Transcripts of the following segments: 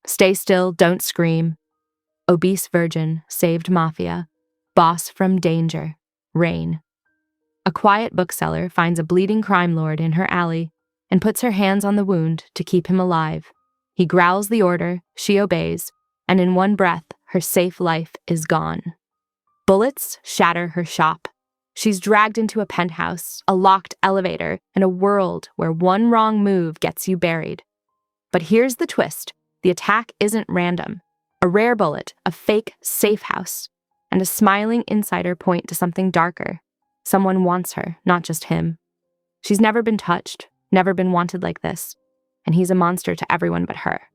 Stay still, don't scream. Obese virgin, saved Mafia. Boss from danger. Rain. A quiet bookseller finds a bleeding crime lord in her alley and puts her hands on the wound to keep him alive. He growls the order, she obeys, and in one breath, her safe life is gone. Bullets shatter her shop. She's dragged into a penthouse, a locked elevator, and a world where one wrong move gets you buried. But here's the twist. The attack isn't random. A rare bullet, a fake safe house, and a smiling insider point to something darker. Someone wants her, not just him. She's never been touched, never been wanted like this, and he's a monster to everyone but her.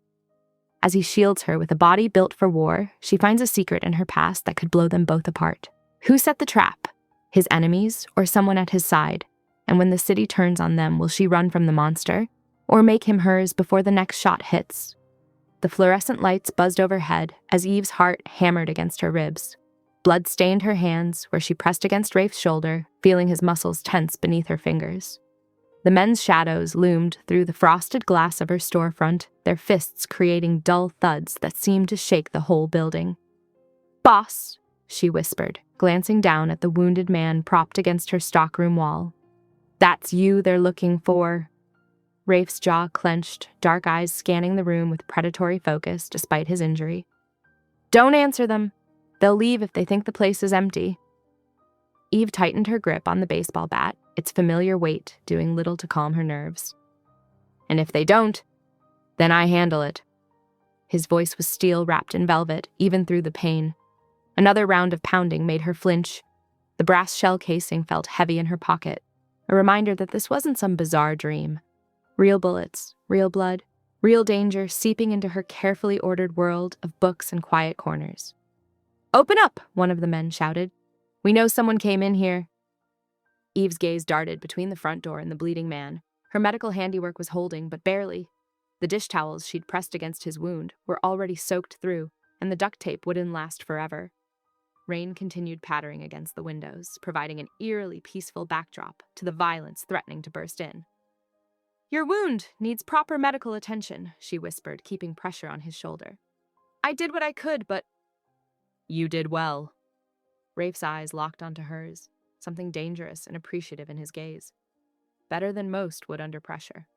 As he shields her with a body built for war, she finds a secret in her past that could blow them both apart. Who set the trap? His enemies or someone at his side? And when the city turns on them, will she run from the monster or make him hers before the next shot hits? The fluorescent lights buzzed overhead as Eve's heart hammered against her ribs. Blood stained her hands where she pressed against Rafe's shoulder, feeling his muscles tense beneath her fingers. The men's shadows loomed through the frosted glass of her storefront, their fists creating dull thuds that seemed to shake the whole building. "Boss," she whispered, glancing down at the wounded man propped against her stockroom wall. "That's you they're looking for." Rafe's jaw clenched, dark eyes scanning the room with predatory focus despite his injury. "Don't answer them. They'll leave if they think the place is empty." Eve tightened her grip on the baseball bat, its familiar weight doing little to calm her nerves. "And if they don't, then I handle it." His voice was steel wrapped in velvet, even through the pain. Another round of pounding made her flinch. The brass shell casing felt heavy in her pocket, a reminder that this wasn't some bizarre dream. Real bullets, real blood, real danger seeping into her carefully ordered world of books and quiet corners. "Open up," one of the men shouted. "We know someone came in here." Eve's gaze darted between the front door and the bleeding man. Her medical handiwork was holding, but barely. The dish towels she'd pressed against his wound were already soaked through, and the duct tape wouldn't last forever. Rain continued pattering against the windows, providing an eerily peaceful backdrop to the violence threatening to burst in. "Your wound needs proper medical attention," she whispered, keeping pressure on his shoulder. "I did what I could, but—" "You did well." Rafe's eyes locked onto hers, something dangerous and appreciative in his gaze. Better than most would under pressure.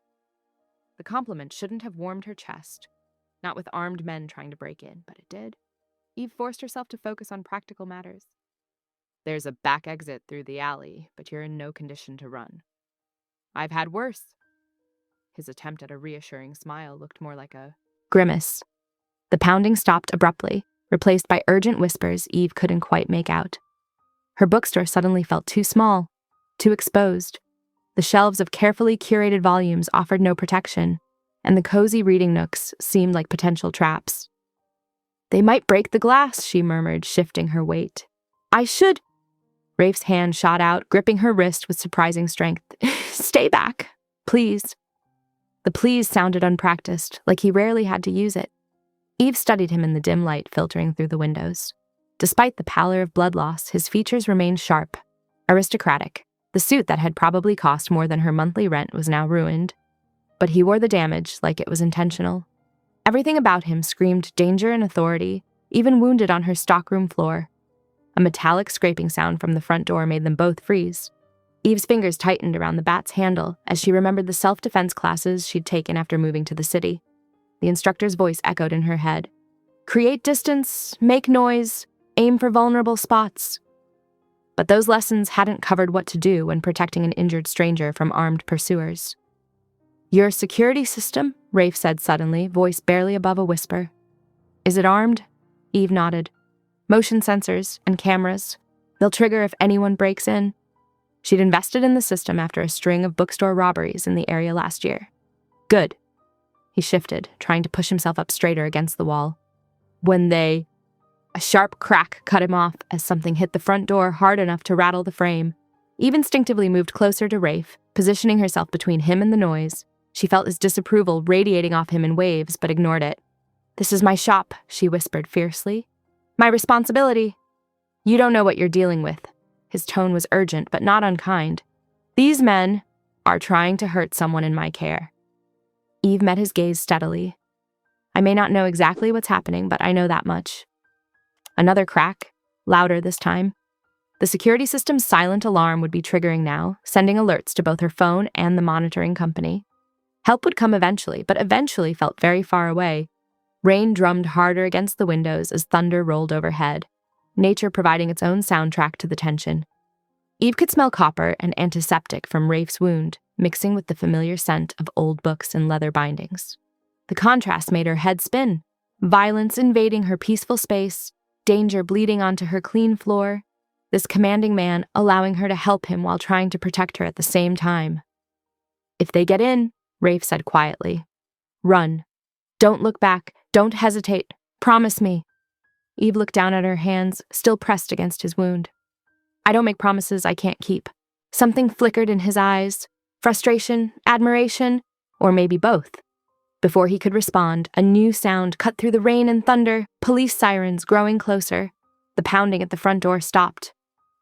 The compliment shouldn't have warmed her chest, not with armed men trying to break in, but it did. Eve forced herself to focus on practical matters. "There's a back exit through the alley, but you're in no condition to run." "I've had worse." His attempt at a reassuring smile looked more like a grimace. The pounding stopped abruptly, replaced by urgent whispers Eve couldn't quite make out. Her bookstore suddenly felt too small, too exposed. The shelves of carefully curated volumes offered no protection, and the cozy reading nooks seemed like potential traps. "They might break the glass," she murmured, shifting her weight. "I should—" Rafe's hand shot out, gripping her wrist with surprising strength. "Stay back, please." The please sounded unpracticed, like he rarely had to use it. Eve studied him in the dim light filtering through the windows. Despite the pallor of blood loss, his features remained sharp, aristocratic. The suit that had probably cost more than her monthly rent was now ruined. But he wore the damage like it was intentional. Everything about him screamed danger and authority, even wounded on her stockroom floor. A metallic scraping sound from the front door made them both freeze. Eve's fingers tightened around the bat's handle as she remembered the self-defense classes she'd taken after moving to the city. The instructor's voice echoed in her head. "Create distance, make noise, aim for vulnerable spots." But those lessons hadn't covered what to do when protecting an injured stranger from armed pursuers. "Your security system?" Rafe said suddenly, voice barely above a whisper. "Is it armed?" Eve nodded. "Motion sensors and cameras. They'll trigger if anyone breaks in." She'd invested in the system after a string of bookstore robberies in the area last year. "Good." He shifted, trying to push himself up straighter against the wall. "When they—" A sharp crack cut him off as something hit the front door hard enough to rattle the frame. Eve instinctively moved closer to Rafe, positioning herself between him and the noise. She felt his disapproval radiating off him in waves, but ignored it. "This is my shop," she whispered fiercely. "My responsibility. You don't know what you're dealing with." His tone was urgent, but not unkind. "These men are trying to hurt someone in my care." Eve met his gaze steadily. I may not know exactly what's happening, but I know that much. Another crack, louder this time. The security system's silent alarm would be triggering now, sending alerts to both her phone and the monitoring company. Help would come eventually, but eventually felt very far away. Rain drummed harder against the windows as thunder rolled overhead, nature providing its own soundtrack to the tension. Eve could smell copper and antiseptic from Rafe's wound, mixing with the familiar scent of old books and leather bindings. The contrast made her head spin, violence invading her peaceful space, danger bleeding onto her clean floor, this commanding man allowing her to help him while trying to protect her at the same time. "If they get in," Rafe said quietly, "run. Don't look back. Don't hesitate. Promise me." Eve looked down at her hands, still pressed against his wound. "I don't make promises I can't keep." Something flickered in his eyes. Frustration, admiration, or maybe both. Before he could respond, a new sound cut through the rain and thunder, police sirens growing closer. The pounding at the front door stopped.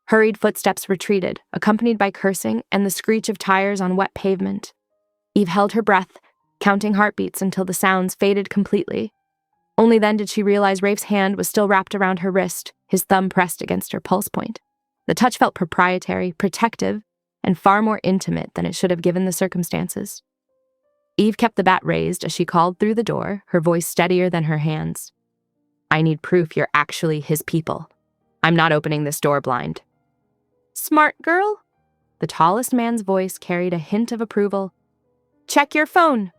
Hurried footsteps retreated, accompanied by cursing and the screech of tires on wet pavement. Eve held her breath, counting heartbeats until the sounds faded completely. Only then did she realize Rafe's hand was still wrapped around her wrist, his thumb pressed against her pulse point. The touch felt proprietary, protective, and far more intimate than it should have given the circumstances. Eve kept the bat raised as she called through the door, her voice steadier than her hands. "I need proof you're actually his people. I'm not opening this door blind." "Smart girl?" The tallest man's voice carried a hint of approval. "Check your phone."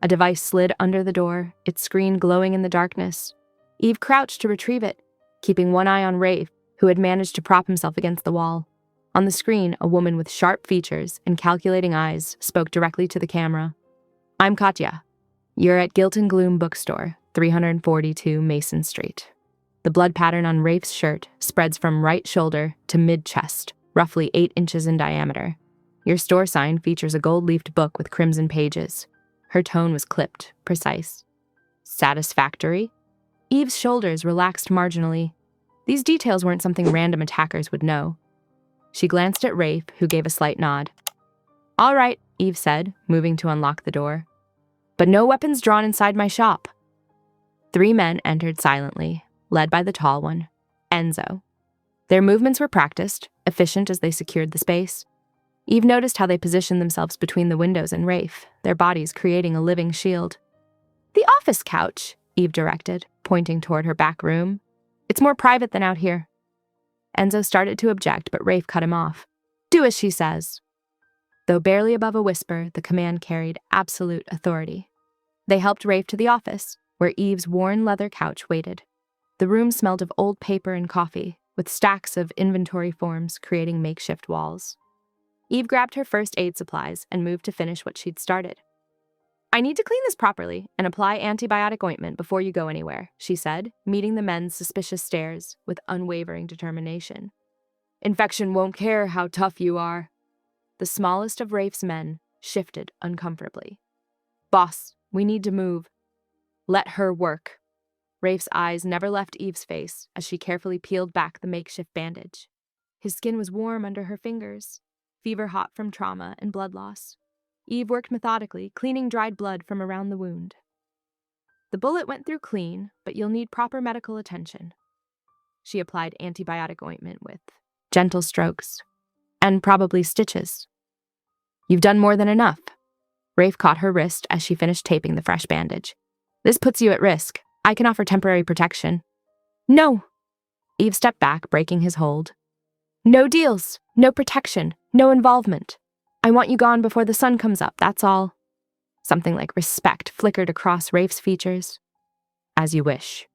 A device slid under the door, its screen glowing in the darkness. Eve crouched to retrieve it, keeping one eye on Rafe, who had managed to prop himself against the wall. On the screen, a woman with sharp features and calculating eyes spoke directly to the camera. "I'm Katya. You're at Guilt and Gloom Bookstore, 342 Mason Street." The blood pattern on Rafe's shirt spreads from right shoulder to mid-chest, roughly 8 inches in diameter. Your store sign features a gold-leafed book with crimson pages. Her tone was clipped, precise. "Satisfactory?" Eve's shoulders relaxed marginally. These details weren't something random attackers would know. She glanced at Rafe, who gave a slight nod. "All right," Eve said, moving to unlock the door. "But no weapons drawn inside my shop." 3 men entered silently, led by the tall one, Enzo. Their movements were practiced, efficient as they secured the space. Eve noticed how they positioned themselves between the windows and Rafe, their bodies creating a living shield. "The office couch," Eve directed, pointing toward her back room. "It's more private than out here." Enzo started to object, but Rafe cut him off. "Do as she says." Though barely above a whisper, the command carried absolute authority. They helped Rafe to the office, where Eve's worn leather couch waited. The room smelled of old paper and coffee, with stacks of inventory forms creating makeshift walls. Eve grabbed her first aid supplies and moved to finish what she'd started. "I need to clean this properly and apply antibiotic ointment before you go anywhere," she said, meeting the men's suspicious stares with unwavering determination. "Infection won't care how tough you are." The smallest of Rafe's men shifted uncomfortably. "Boss, we need to move." "Let her work." Rafe's eyes never left Eve's face as she carefully peeled back the makeshift bandage. His skin was warm under her fingers, fever hot from trauma and blood loss. Eve worked methodically, cleaning dried blood from around the wound. "The bullet went through clean, but you'll need proper medical attention." She applied antibiotic ointment with gentle strokes, and probably stitches. "You've done more than enough." Rafe caught her wrist as she finished taping the fresh bandage. "This puts you at risk. I can offer temporary protection." "No." Eve stepped back, breaking his hold. "No deals, no protection, no involvement. I want you gone before the sun comes up, that's all." Something like respect flickered across Rafe's features. "As you wish."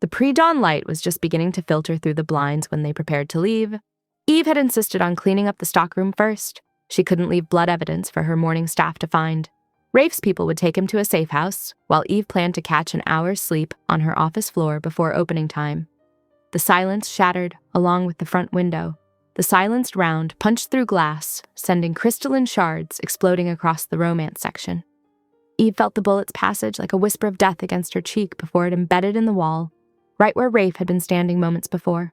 The pre-dawn light was just beginning to filter through the blinds when they prepared to leave. Eve had insisted on cleaning up the stockroom first. She couldn't leave blood evidence for her morning staff to find. Rafe's people would take him to a safe house, while Eve planned to catch an hour's sleep on her office floor before opening time. The silence shattered along with the front window. The silenced round punched through glass, sending crystalline shards exploding across the romance section. Eve felt the bullet's passage like a whisper of death against her cheek before it embedded in the wall, right where Rafe had been standing moments before.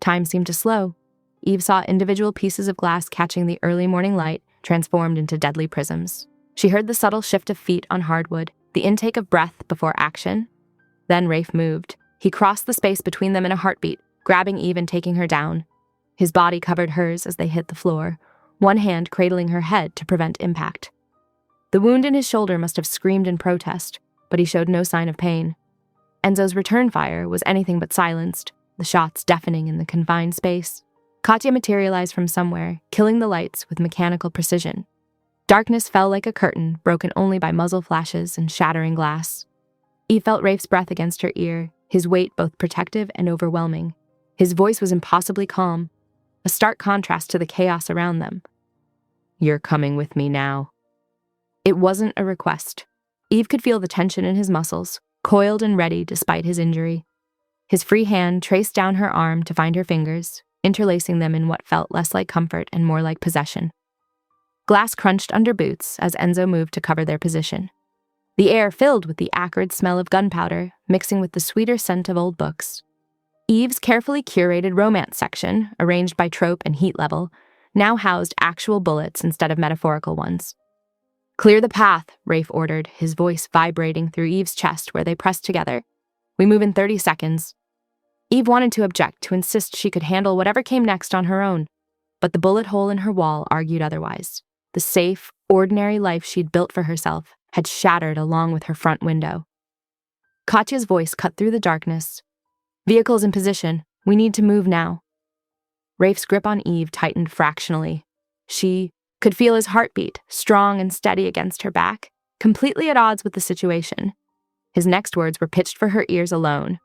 Time seemed to slow. Eve saw individual pieces of glass catching the early morning light, transformed into deadly prisms. She heard the subtle shift of feet on hardwood, the intake of breath before action. Then Rafe moved. He crossed the space between them in a heartbeat, grabbing Eve and taking her down. His body covered hers as they hit the floor, one hand cradling her head to prevent impact. The wound in his shoulder must have screamed in protest, but he showed no sign of pain. Enzo's return fire was anything but silenced, the shots deafening in the confined space. Katya materialized from somewhere, killing the lights with mechanical precision. Darkness fell like a curtain, broken only by muzzle flashes and shattering glass. Eve felt Rafe's breath against her ear, his weight both protective and overwhelming. His voice was impossibly calm, a stark contrast to the chaos around them. "You're coming with me now." It wasn't a request. Eve could feel the tension in his muscles, coiled and ready despite his injury. His free hand traced down her arm to find her fingers, interlacing them in what felt less like comfort and more like possession. Glass crunched under boots as Enzo moved to cover their position. The air filled with the acrid smell of gunpowder, mixing with the sweeter scent of old books. Eve's carefully curated romance section, arranged by trope and heat level, now housed actual bullets instead of metaphorical ones. "Clear the path," Rafe ordered, his voice vibrating through Eve's chest where they pressed together. "We move in 30 seconds. Eve wanted to object, to insist she could handle whatever came next on her own, but the bullet hole in her wall argued otherwise. The safe, ordinary life she'd built for herself had shattered along with her front window. Katya's voice cut through the darkness. "Vehicles in position. We need to move now." Rafe's grip on Eve tightened fractionally. She could feel his heartbeat, strong and steady against her back, completely at odds with the situation. His next words were pitched for her ears alone.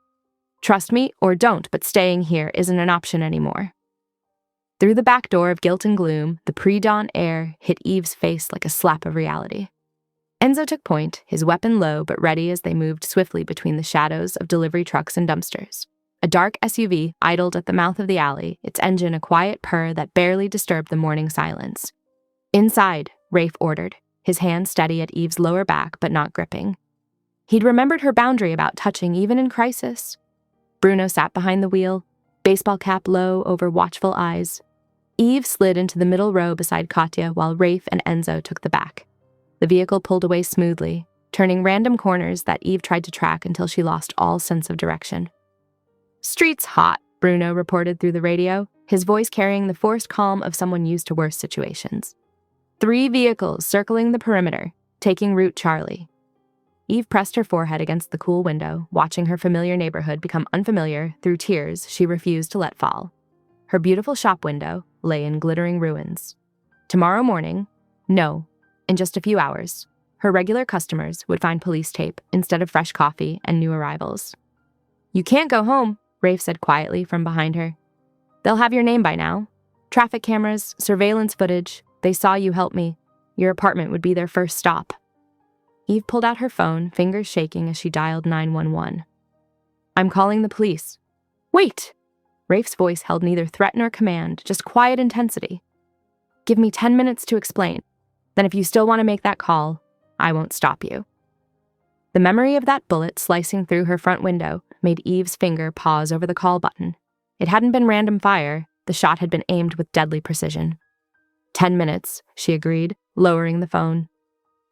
"Trust me or don't, but staying here isn't an option anymore." Through the back door of guilt and gloom, the pre-dawn air hit Eve's face like a slap of reality. Enzo took point, his weapon low but ready as they moved swiftly between the shadows of delivery trucks and dumpsters. A dark SUV idled at the mouth of the alley, its engine a quiet purr that barely disturbed the morning silence. "Inside," Rafe ordered, his hand steady at Eve's lower back but not gripping. He'd remembered her boundary about touching even in crisis. Bruno sat behind the wheel, baseball cap low over watchful eyes. Eve slid into the middle row beside Katya while Rafe and Enzo took the back. The vehicle pulled away smoothly, turning random corners that Eve tried to track until she lost all sense of direction. "Street's hot," Bruno reported through the radio, his voice carrying the forced calm of someone used to worse situations. 3 vehicles circling the perimeter, taking route Charlie. Eve pressed her forehead against the cool window, watching her familiar neighborhood become unfamiliar through tears she refused to let fall. Her beautiful shop window lay in glittering ruins. Tomorrow morning, no, in just a few hours, her regular customers would find police tape instead of fresh coffee and new arrivals. "You can't go home," Rafe said quietly from behind her. "They'll have your name by now. Traffic cameras, surveillance footage. They saw you help me. Your apartment would be their first stop." Eve pulled out her phone, fingers shaking as she dialed 911. "I'm calling the police." "Wait!" Rafe's voice held neither threat nor command, just quiet intensity. "Give me 10 minutes to explain. Then if you still want to make that call, I won't stop you." The memory of that bullet slicing through her front window made Eve's finger pause over the call button. It hadn't been random fire. The shot had been aimed with deadly precision. 10 minutes, she agreed, lowering the phone.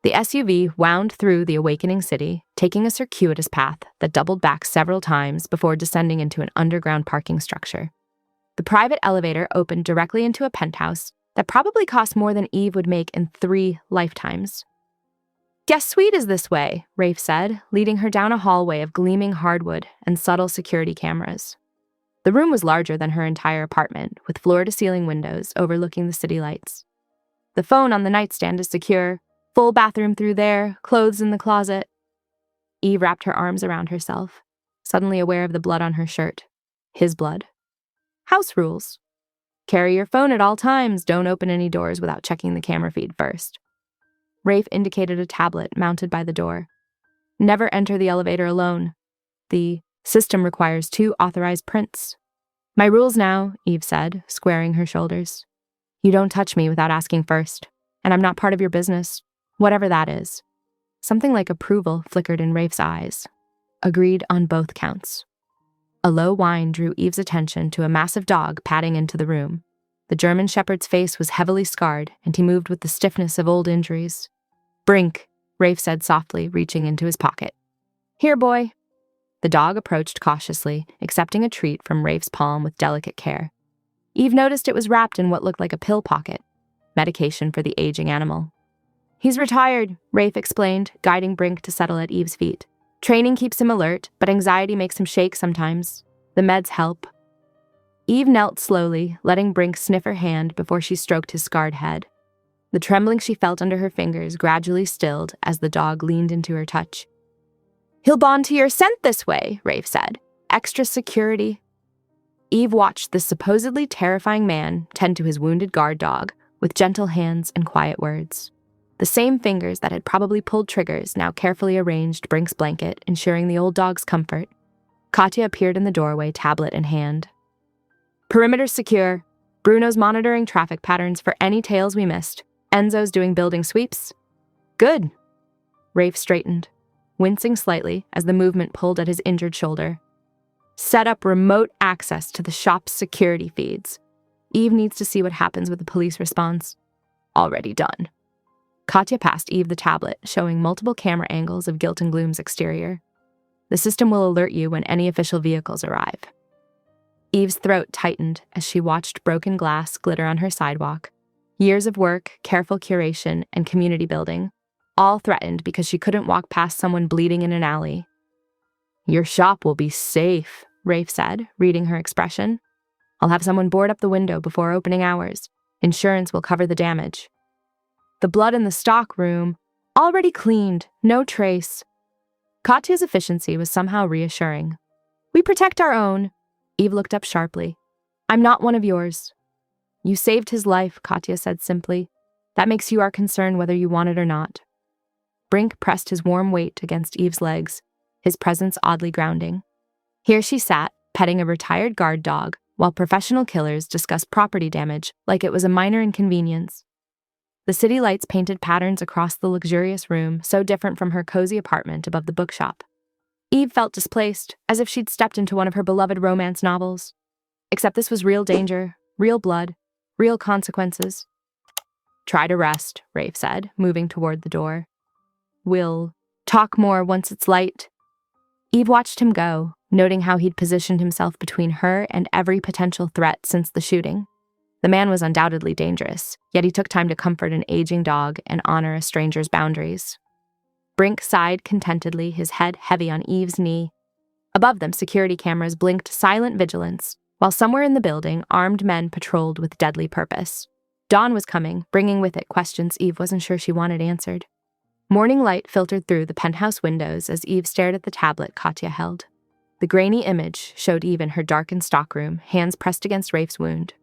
The SUV wound through the awakening city, taking a circuitous path that doubled back several times before descending into an underground parking structure. The private elevator opened directly into a penthouse that probably cost more than Eve would make in 3 lifetimes. "Guest suite is this way," Rafe said, leading her down a hallway of gleaming hardwood and subtle security cameras. The room was larger than her entire apartment, with floor-to-ceiling windows overlooking the city lights. "The phone on the nightstand is secure. Full bathroom through there, clothes in the closet." Eve wrapped her arms around herself, suddenly aware of the blood on her shirt. His blood. "House rules. Carry your phone at all times. Don't open any doors without checking the camera feed first." Rafe indicated a tablet mounted by the door. "Never enter the elevator alone. The system requires 2 authorized prints." "My rules now," Eve said, squaring her shoulders. "You don't touch me without asking first, and I'm not part of your business, whatever that is." Something like approval flickered in Rafe's eyes. Agreed on both counts. A low whine drew Eve's attention to a massive dog padding into the room. The German shepherd's face was heavily scarred, and he moved with the stiffness of old injuries. "Brink," Rafe said softly, reaching into his pocket. Here, boy. The dog approached cautiously, accepting a treat from Rafe's palm with delicate care. Eve noticed it was wrapped in what looked like a pill pocket, medication for the aging animal. He's retired, Rafe explained, guiding Brink to settle at Eve's feet. Training keeps him alert, but anxiety makes him shake sometimes. The meds help. Eve knelt slowly, letting Brink sniff her hand before she stroked his scarred head. The trembling she felt under her fingers gradually stilled as the dog leaned into her touch. He'll bond to your scent this way, Rafe said. Extra security. Eve watched the supposedly terrifying man tend to his wounded guard dog with gentle hands and quiet words. The same fingers that had probably pulled triggers now carefully arranged Brink's blanket, ensuring the old dog's comfort. Katya appeared in the doorway, tablet in hand. Perimeter secure. Bruno's monitoring traffic patterns for any tails we missed. Enzo's doing building sweeps. Good. Rafe straightened, wincing slightly as the movement pulled at his injured shoulder. Set up remote access to the shop's security feeds. Eve needs to see what happens with the police response. Already done. Katya passed Eve the tablet, showing multiple camera angles of Guilt and Gloom's exterior. The system will alert you when any official vehicles arrive. Eve's throat tightened as she watched broken glass glitter on her sidewalk. Years of work, careful curation, and community building, all threatened because she couldn't walk past someone bleeding in an alley. Your shop will be safe, Rafe said, reading her expression. I'll have someone board up the window before opening hours. Insurance will cover the damage. The blood in the stock room, already cleaned, no trace. Katya's efficiency was somehow reassuring. We protect our own. Eve looked up sharply. I'm not one of yours. You saved his life, Katya said simply. That makes you our concern whether you want it or not. Brink pressed his warm weight against Eve's legs, his presence oddly grounding. Here she sat, petting a retired guard dog, while professional killers discussed property damage like it was a minor inconvenience. The city lights painted patterns across the luxurious room, so different from her cozy apartment above the bookshop. Eve felt displaced, as if she'd stepped into one of her beloved romance novels. Except this was real danger, real blood, real consequences. Try to rest, Rafe said, moving toward the door. We'll talk more once it's light. Eve watched him go, noting how he'd positioned himself between her and every potential threat since the shooting. The man was undoubtedly dangerous, yet he took time to comfort an aging dog and honor a stranger's boundaries. Brink sighed contentedly, his head heavy on Eve's knee. Above them, security cameras blinked silent vigilance, while somewhere in the building, armed men patrolled with deadly purpose. Dawn was coming, bringing with it questions Eve wasn't sure she wanted answered. Morning light filtered through the penthouse windows as Eve stared at the tablet Katya held. The grainy image showed Eve in her darkened stockroom, hands pressed against Rafe's wound.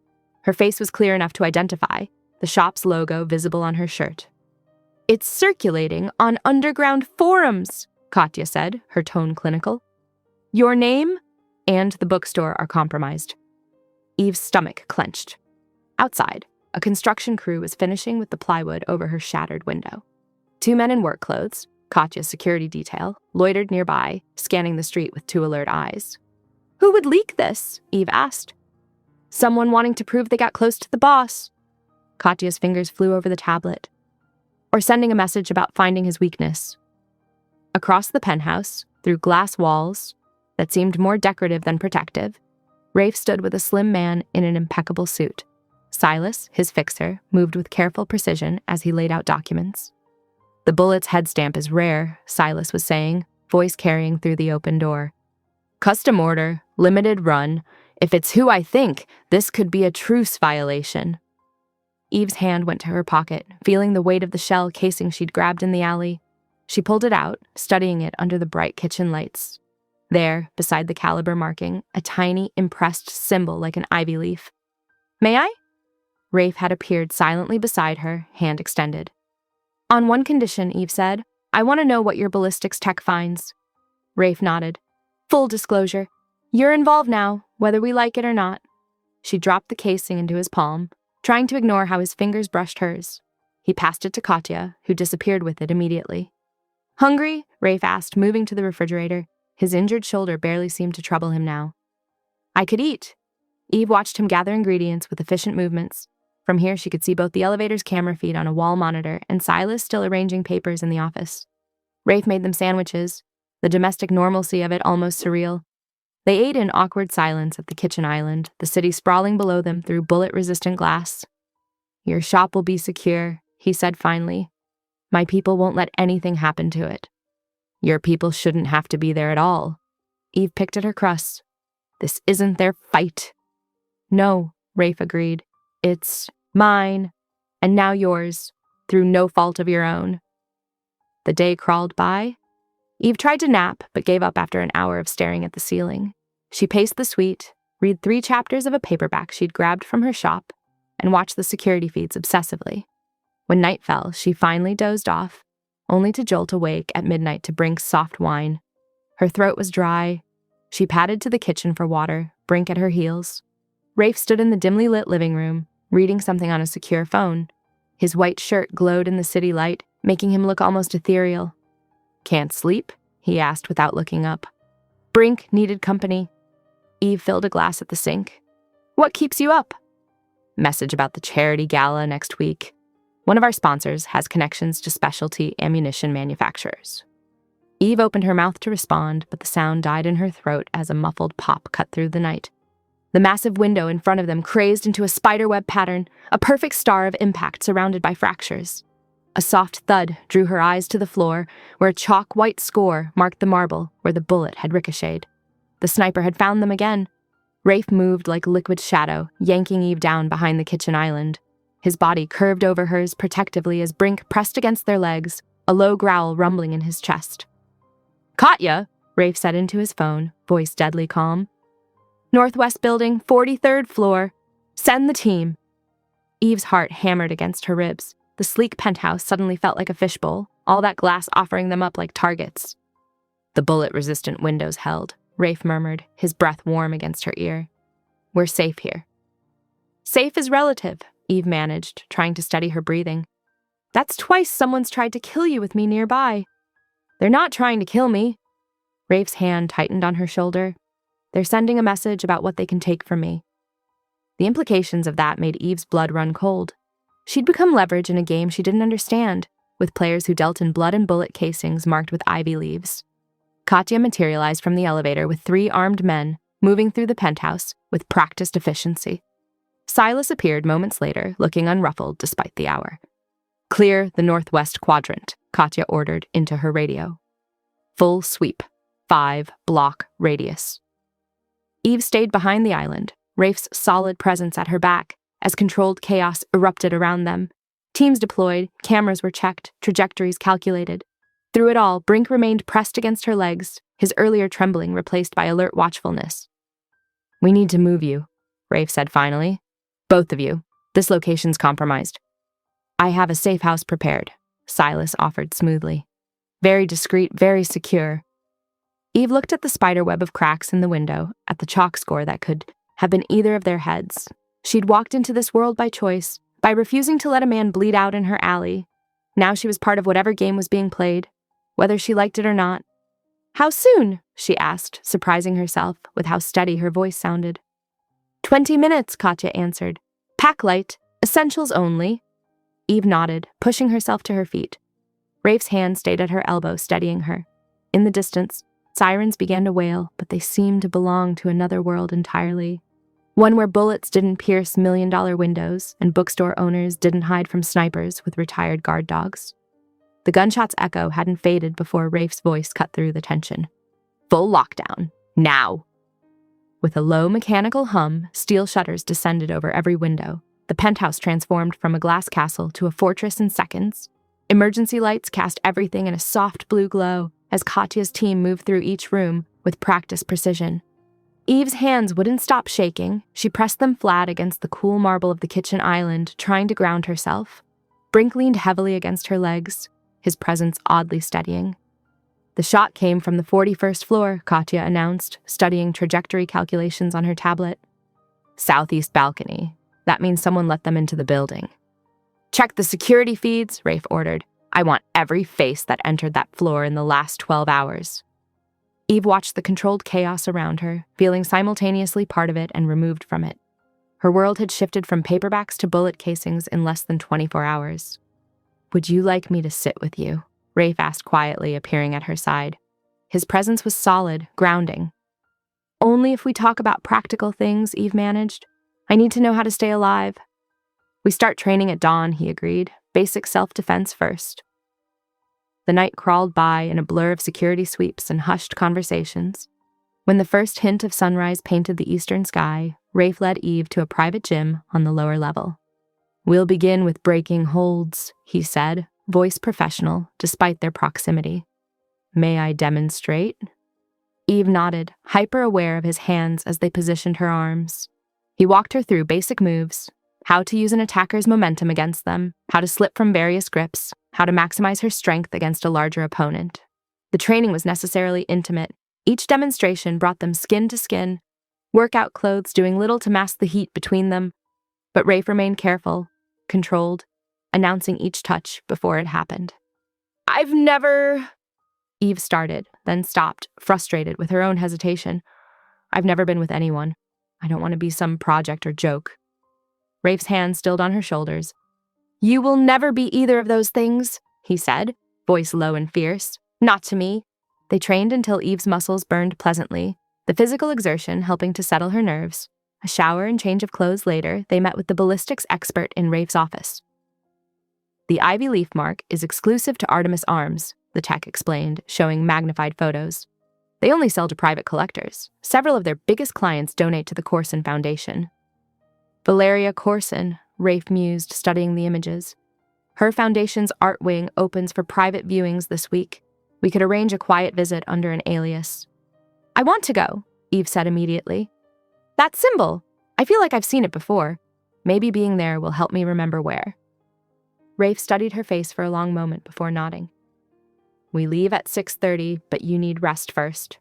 Her face was clear enough to identify, the shop's logo visible on her shirt. It's circulating on underground forums, Katya said, her tone clinical. Your name and the bookstore are compromised. Eve's stomach clenched. Outside, a construction crew was finishing with the plywood over her shattered window. Two men in work clothes, Katya's security detail, loitered nearby, scanning the street with two alert eyes. Who would leak this? Eve asked. Someone wanting to prove they got close to the boss. Katya's fingers flew over the tablet. Or sending a message about finding his weakness. Across the penthouse, through glass walls that seemed more decorative than protective, Rafe stood with a slim man in an impeccable suit. Silas, his fixer, moved with careful precision as he laid out documents. The bullet's head stamp is rare, Silas was saying, voice carrying through the open door. Custom order, limited run. If it's who I think, this could be a truce violation. Eve's hand went to her pocket, feeling the weight of the shell casing she'd grabbed in the alley. She pulled it out, studying it under the bright kitchen lights. There, beside the caliber marking, a tiny, impressed symbol like an ivy leaf. May I? Rafe had appeared silently beside her, hand extended. On one condition, Eve said, I want to know what your ballistics tech finds. Rafe nodded. Full disclosure. You're involved now, whether we like it or not. She dropped the casing into his palm, trying to ignore how his fingers brushed hers. He passed it to Katya, who disappeared with it immediately. Hungry? Rafe asked, moving to the refrigerator. His injured shoulder barely seemed to trouble him now. I could eat. Eve watched him gather ingredients with efficient movements. From here, she could see both the elevator's camera feed on a wall monitor and Silas still arranging papers in the office. Rafe made them sandwiches, the domestic normalcy of it almost surreal. They ate in awkward silence at the kitchen island, the city sprawling below them through bullet-resistant glass. "Your shop will be secure," he said finally. "My people won't let anything happen to it." "Your people shouldn't have to be there at all." Eve picked at her crusts. "This isn't their fight." "No," Rafe agreed. "It's mine, and now yours, through no fault of your own." The day crawled by. Eve tried to nap, but gave up after an hour of staring at the ceiling. She paced the suite, read 3 chapters of a paperback she'd grabbed from her shop, and watched the security feeds obsessively. When night fell, she finally dozed off, only to jolt awake at midnight to Brink's soft whine. Her throat was dry. She padded to the kitchen for water, Brink at her heels. Rafe stood in the dimly lit living room, reading something on a secure phone. His white shirt glowed in the city light, making him look almost ethereal. "Can't sleep?" he asked without looking up. Brink needed company. Eve filled a glass at the sink. "What keeps you up?" "Message about the charity gala next week. One of our sponsors has connections to specialty ammunition manufacturers." Eve opened her mouth to respond, but the sound died in her throat as a muffled pop cut through the night. The massive window in front of them crazed into a spiderweb pattern, a perfect star of impact surrounded by fractures. A soft thud drew her eyes to the floor, where a chalk-white score marked the marble where the bullet had ricocheted. The sniper had found them again. Rafe moved like liquid shadow, yanking Eve down behind the kitchen island. His body curved over hers protectively as Brink pressed against their legs, a low growl rumbling in his chest. "Katya," Rafe said into his phone, voice deadly calm. "Northwest building, 43rd floor. Send the team." Eve's heart hammered against her ribs. The sleek penthouse suddenly felt like a fishbowl, all that glass offering them up like targets. "The bullet-resistant windows held," Rafe murmured, his breath warm against her ear. "We're safe here." "Safe is relative," Eve managed, trying to steady her breathing. "That's twice someone's tried to kill you with me nearby." "They're not trying to kill me." Rafe's hand tightened on her shoulder. "They're sending a message about what they can take from me." The implications of that made Eve's blood run cold. She'd become leverage in a game she didn't understand, with players who dealt in blood and bullet casings marked with ivy leaves. Katya materialized from the elevator with 3 armed men, moving through the penthouse with practiced efficiency. Silas appeared moments later, looking unruffled despite the hour. "Clear the northwest quadrant," Katya ordered into her radio. "Full sweep, 5-block radius." Eve stayed behind the island, Rafe's solid presence at her back, as controlled chaos erupted around them. Teams deployed, cameras were checked, trajectories calculated. Through it all, Brink remained pressed against her legs, his earlier trembling replaced by alert watchfulness. "We need to move you," Rafe said finally. "Both of you. This location's compromised." "I have a safe house prepared," Silas offered smoothly. "Very discreet, very secure." Eve looked at the spiderweb of cracks in the window, at the chalk score that could have been either of their heads. She'd walked into this world by choice, by refusing to let a man bleed out in her alley. Now she was part of whatever game was being played, whether she liked it or not. "How soon?" she asked, surprising herself with how steady her voice sounded. 20 minutes, Katya answered. "Pack light, essentials only." Eve nodded, pushing herself to her feet. Rafe's hand stayed at her elbow, steadying her. In the distance, sirens began to wail, but they seemed to belong to another world entirely. One where bullets didn't pierce million-dollar windows and bookstore owners didn't hide from snipers with retired guard dogs. The gunshot's echo hadn't faded before Rafe's voice cut through the tension. "Full lockdown. Now." With a low mechanical hum, steel shutters descended over every window. The penthouse transformed from a glass castle to a fortress in seconds. Emergency lights cast everything in a soft blue glow as Katya's team moved through each room with practiced precision. Eve's hands wouldn't stop shaking. She pressed them flat against the cool marble of the kitchen island, trying to ground herself. Brink leaned heavily against her legs, his presence oddly steadying. "The shot came from the 41st floor," Katya announced, studying trajectory calculations on her tablet. "Southeast balcony. That means someone let them into the building." "Check the security feeds," Rafe ordered. "I want every face that entered that floor in the last 12 hours. Eve watched the controlled chaos around her, feeling simultaneously part of it and removed from it. Her world had shifted from paperbacks to bullet casings in less than 24 hours. "Would you like me to sit with you?" Rafe asked quietly, appearing at her side. His presence was solid, grounding. "Only if we talk about practical things," Eve managed. "I need to know how to stay alive." "We start training at dawn," he agreed. "Basic self-defense first." The night crawled by in a blur of security sweeps and hushed conversations. When the first hint of sunrise painted the eastern sky, Rafe led Eve to a private gym on the lower level. "We'll begin with breaking holds," he said, voice professional, despite their proximity. "May I demonstrate?" Eve nodded, hyper-aware of his hands as they positioned her arms. He walked her through basic moves, how to use an attacker's momentum against them, how to slip from various grips, how to maximize her strength against a larger opponent. The training was necessarily intimate. Each demonstration brought them skin to skin, workout clothes doing little to mask the heat between them. But Rafe remained careful, controlled, announcing each touch before it happened. "I've never—" Eve started, then stopped, frustrated with her own hesitation. "I've never been with anyone. I don't want to be some project or joke." Rafe's hand stilled on her shoulders. "You will never be either of those things," he said, voice low and fierce. "Not to me." They trained until Eve's muscles burned pleasantly, the physical exertion helping to settle her nerves. A shower and change of clothes later, they met with the ballistics expert in Rafe's office. "The ivy leaf mark is exclusive to Artemis Arms," the tech explained, showing magnified photos. "They only sell to private collectors. Several of their biggest clients donate to the Corson Foundation." "Valeria Corson," Rafe mused, studying the images. "Her foundation's art wing opens for private viewings this week. We could arrange a quiet visit under an alias." "I want to go," Eve said immediately. "That symbol! I feel like I've seen it before. Maybe being there will help me remember where." Rafe studied her face for a long moment before nodding. "We leave at 6:30, but you need rest first."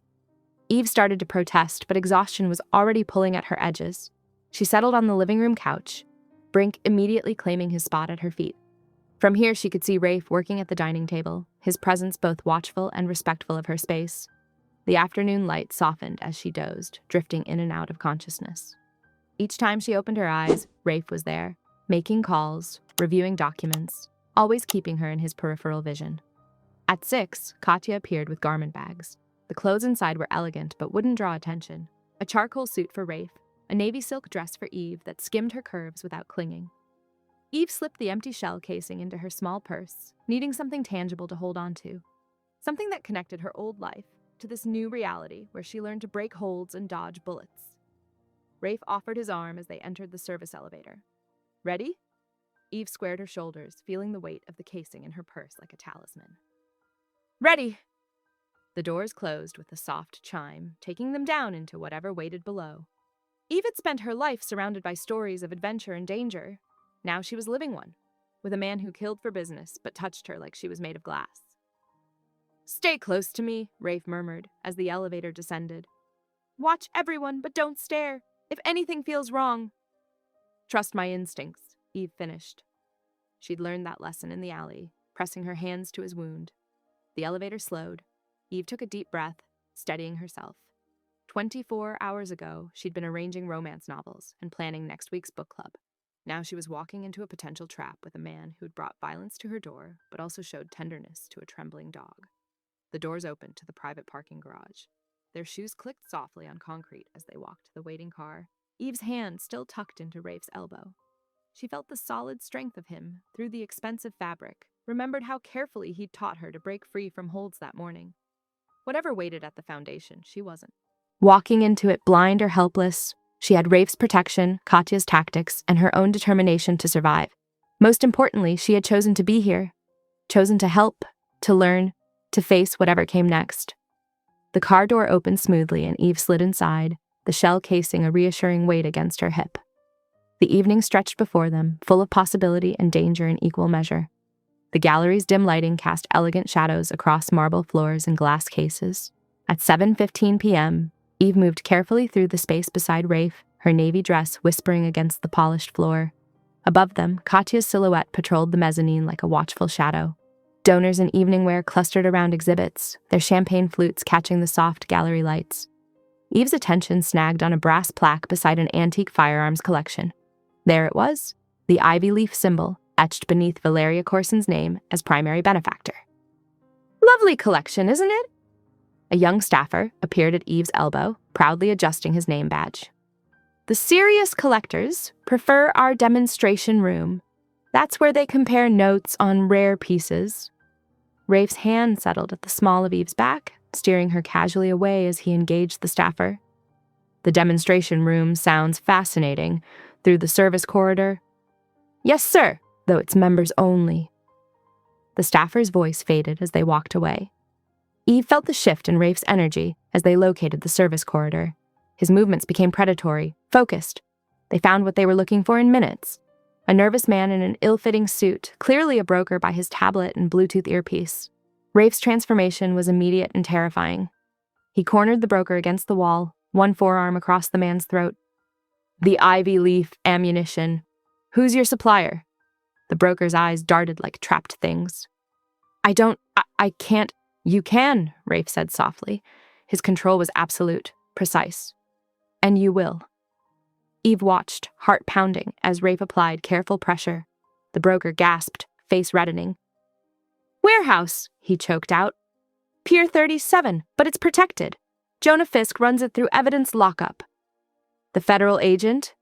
Eve started to protest, but exhaustion was already pulling at her edges. She settled on the living room couch, Brink immediately claiming his spot at her feet. From here, she could see Rafe working at the dining table, his presence both watchful and respectful of her space. The afternoon light softened as she dozed, drifting in and out of consciousness. Each time she opened her eyes, Rafe was there, making calls, reviewing documents, always keeping her in his peripheral vision. At 6, Katya appeared with garment bags. The clothes inside were elegant but wouldn't draw attention. A charcoal suit for Rafe, a navy silk dress for Eve that skimmed her curves without clinging. Eve slipped the empty shell casing into her small purse, needing something tangible to hold on to. Something that connected her old life to this new reality where she learned to break holds and dodge bullets. Rafe offered his arm as they entered the service elevator. "Ready?" Eve squared her shoulders, feeling the weight of the casing in her purse like a talisman. "Ready!" The doors closed with a soft chime, taking them down into whatever waited below. Eve had spent her life surrounded by stories of adventure and danger. Now she was living one, with a man who killed for business but touched her like she was made of glass. "Stay close to me," Rafe murmured as the elevator descended. "Watch everyone, but don't stare. If anything feels wrong." "Trust my instincts," Eve finished. She'd learned that lesson in the alley, pressing her hands to his wound. The elevator slowed. Eve took a deep breath, steadying herself. 24 hours ago, she'd been arranging romance novels and planning next week's book club. Now she was walking into a potential trap with a man who'd brought violence to her door, but also showed tenderness to a trembling dog. The doors opened to the private parking garage. Their shoes clicked softly on concrete as they walked to the waiting car, Eve's hand still tucked into Rafe's elbow. She felt the solid strength of him through the expensive fabric, remembered how carefully he'd taught her to break free from holds that morning. Whatever waited at the foundation, she wasn't. Walking into it blind or helpless, she had Rafe's protection, Katya's tactics, and her own determination to survive. Most importantly, she had chosen to be here, chosen to help, to learn, to face whatever came next. The car door opened smoothly and Eve slid inside, the shell casing a reassuring weight against her hip. The evening stretched before them, full of possibility and danger in equal measure. The gallery's dim lighting cast elegant shadows across marble floors and glass cases. At 7:15 p.m., Eve moved carefully through the space beside Rafe, her navy dress whispering against the polished floor. Above them, Katya's silhouette patrolled the mezzanine like a watchful shadow. Donors in evening wear clustered around exhibits, their champagne flutes catching the soft gallery lights. Eve's attention snagged on a brass plaque beside an antique firearms collection. There it was, the ivy leaf symbol, etched beneath Valeria Corson's name as primary benefactor. Lovely collection, isn't it? A young staffer appeared at Eve's elbow, proudly adjusting his name badge. The serious collectors prefer our demonstration room. That's where they compare notes on rare pieces. Rafe's hand settled at the small of Eve's back, steering her casually away as he engaged the staffer. The demonstration room sounds fascinating. Through the service corridor. Yes, sir, though it's members only. The staffer's voice faded as they walked away. Eve felt the shift in Rafe's energy as they located the service corridor. His movements became predatory, focused. They found what they were looking for in minutes. A nervous man in an ill-fitting suit, clearly a broker by his tablet and Bluetooth earpiece. Rafe's transformation was immediate and terrifying. He cornered the broker against the wall, one forearm across the man's throat. The ivy leaf ammunition. Who's your supplier? The broker's eyes darted like trapped things. I can't. You can, Rafe said softly. His control was absolute, precise. And you will. Eve watched, heart pounding, as Rafe applied careful pressure. The broker gasped, face reddening. Warehouse, he choked out. Pier 37, but it's protected. Jonah Fisk runs it through evidence lockup. The federal agent?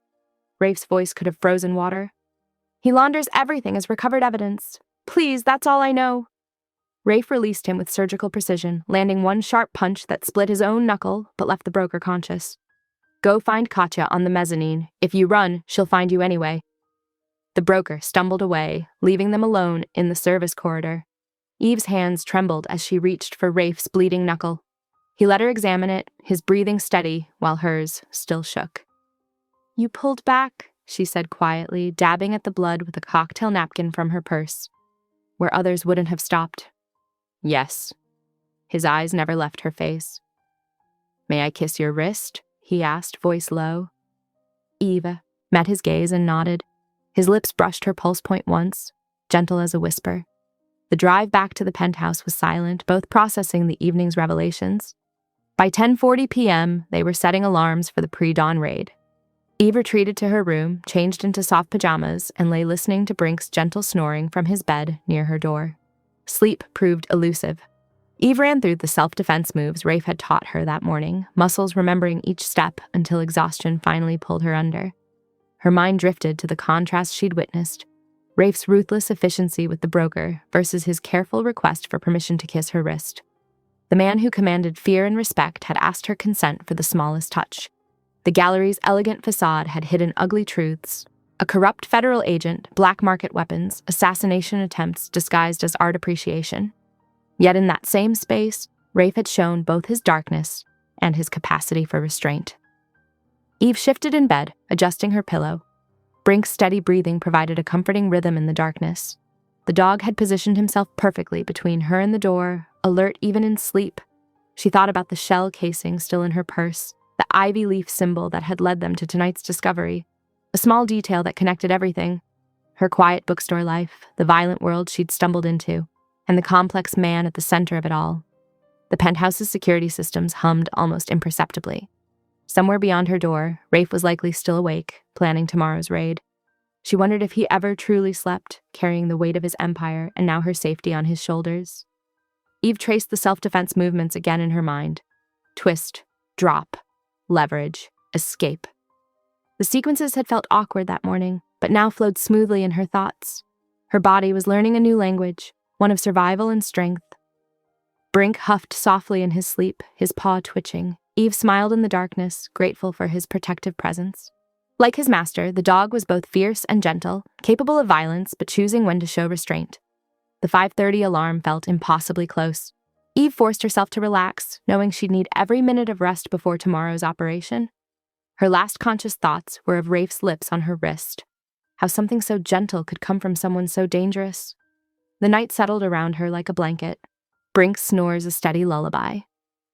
Rafe's voice could have frozen water. He launders everything as recovered evidence. Please, that's all I know. Rafe released him with surgical precision, landing one sharp punch that split his own knuckle but left the broker conscious. Go find Katya on the mezzanine. If you run, she'll find you anyway. The broker stumbled away, leaving them alone in the service corridor. Eve's hands trembled as she reached for Rafe's bleeding knuckle. He let her examine it, his breathing steady, while hers still shook. You pulled back, she said quietly, dabbing at the blood with a cocktail napkin from her purse, where others wouldn't have stopped. Yes. His eyes never left her face. May I kiss your wrist? He asked, voice low. Eve met his gaze and nodded. His lips brushed her pulse point once, gentle as a whisper. The drive back to the penthouse was silent, both processing the evening's revelations. By 10:40 p.m., they were setting alarms for the pre-dawn raid. Eve retreated to her room, changed into soft pajamas, and lay listening to Brink's gentle snoring from his bed near her door. Sleep proved elusive. Eve ran through the self-defense moves Rafe had taught her that morning, muscles remembering each step until exhaustion finally pulled her under. Her mind drifted to the contrast she'd witnessed, Rafe's ruthless efficiency with the broker versus his careful request for permission to kiss her wrist. The man who commanded fear and respect had asked her consent for the smallest touch. The gallery's elegant facade had hidden ugly truths. A corrupt federal agent, black market weapons, assassination attempts disguised as art appreciation. Yet in that same space, Rafe had shown both his darkness and his capacity for restraint. Eve shifted in bed, adjusting her pillow. Brink's steady breathing provided a comforting rhythm in the darkness. The dog had positioned himself perfectly between her and the door, alert even in sleep. She thought about the shell casing still in her purse, the ivy leaf symbol that had led them to tonight's discovery, a small detail that connected everything. Her quiet bookstore life, the violent world she'd stumbled into, and the complex man at the center of it all. The penthouse's security systems hummed almost imperceptibly. Somewhere beyond her door, Rafe was likely still awake, planning tomorrow's raid. She wondered if he ever truly slept, carrying the weight of his empire and now her safety on his shoulders. Eve traced the self-defense movements again in her mind. Twist, drop, leverage, escape. The sequences had felt awkward that morning, but now flowed smoothly in her thoughts. Her body was learning a new language, one of survival and strength. Brink huffed softly in his sleep, his paw twitching. Eve smiled in the darkness, grateful for his protective presence. Like his master, the dog was both fierce and gentle, capable of violence but choosing when to show restraint. The 5:30 alarm felt impossibly close. Eve forced herself to relax, knowing she'd need every minute of rest before tomorrow's operation. Her last conscious thoughts were of Rafe's lips on her wrist. How something so gentle could come from someone so dangerous. The night settled around her like a blanket. Brink snores a steady lullaby.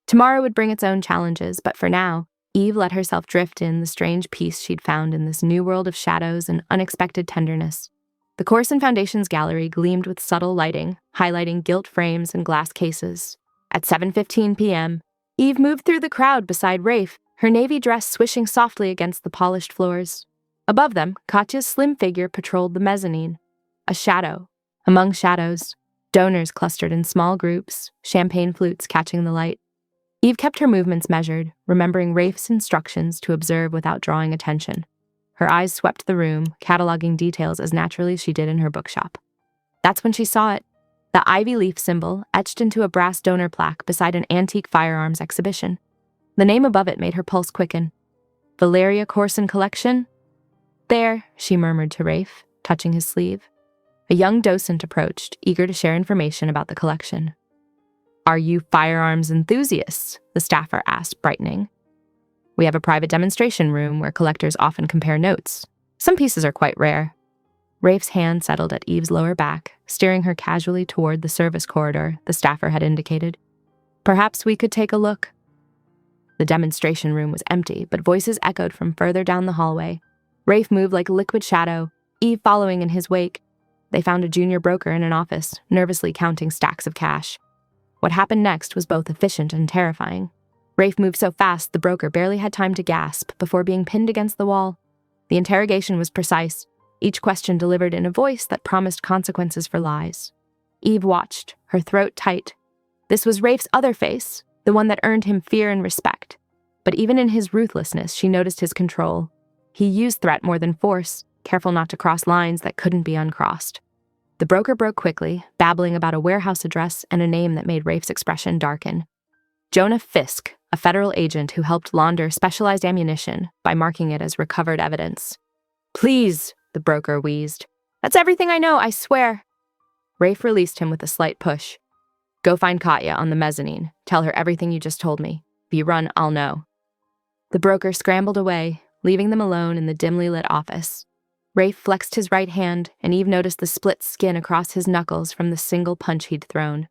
Tomorrow would bring its own challenges, but for now, Eve let herself drift in the strange peace she'd found in this new world of shadows and unexpected tenderness. The Corson Foundation's gallery gleamed with subtle lighting, highlighting gilt frames and glass cases. At 7:15 p.m., Eve moved through the crowd beside Rafe, her navy dress swishing softly against the polished floors. Above them, Katya's slim figure patrolled the mezzanine, a shadow. Among shadows, donors clustered in small groups, champagne flutes catching the light. Eve kept her movements measured, remembering Rafe's instructions to observe without drawing attention. Her eyes swept the room, cataloging details as naturally as she did in her bookshop. That's when she saw it, the ivy leaf symbol etched into a brass donor plaque beside an antique firearms exhibition. The name above it made her pulse quicken. Valeria Corson Collection? There, she murmured to Rafe, touching his sleeve. A young docent approached, eager to share information about the collection. Are you firearms enthusiasts? The staffer asked, brightening. We have a private demonstration room where collectors often compare notes. Some pieces are quite rare. Rafe's hand settled at Eve's lower back, steering her casually toward the service corridor the staffer had indicated. Perhaps we could take a look. The demonstration room was empty, but voices echoed from further down the hallway. Rafe moved like a liquid shadow, Eve following in his wake. They found a junior broker in an office, nervously counting stacks of cash. What happened next was both efficient and terrifying. Rafe moved so fast the broker barely had time to gasp before being pinned against the wall. The interrogation was precise, each question delivered in a voice that promised consequences for lies. Eve watched, her throat tight. This was Rafe's other face, the one that earned him fear and respect. But even in his ruthlessness, she noticed his control. He used threat more than force, careful not to cross lines that couldn't be uncrossed. The broker broke quickly, babbling about a warehouse address and a name that made Rafe's expression darken. Jonah Fisk, a federal agent who helped launder specialized ammunition by marking it as recovered evidence. Please, the broker wheezed. That's everything I know, I swear. Rafe released him with a slight push. Go find Katya on the mezzanine. Tell her everything you just told me. If you run, I'll know. The broker scrambled away, leaving them alone in the dimly lit office. Rafe flexed his right hand, and Eve noticed the split skin across his knuckles from the single punch he'd thrown.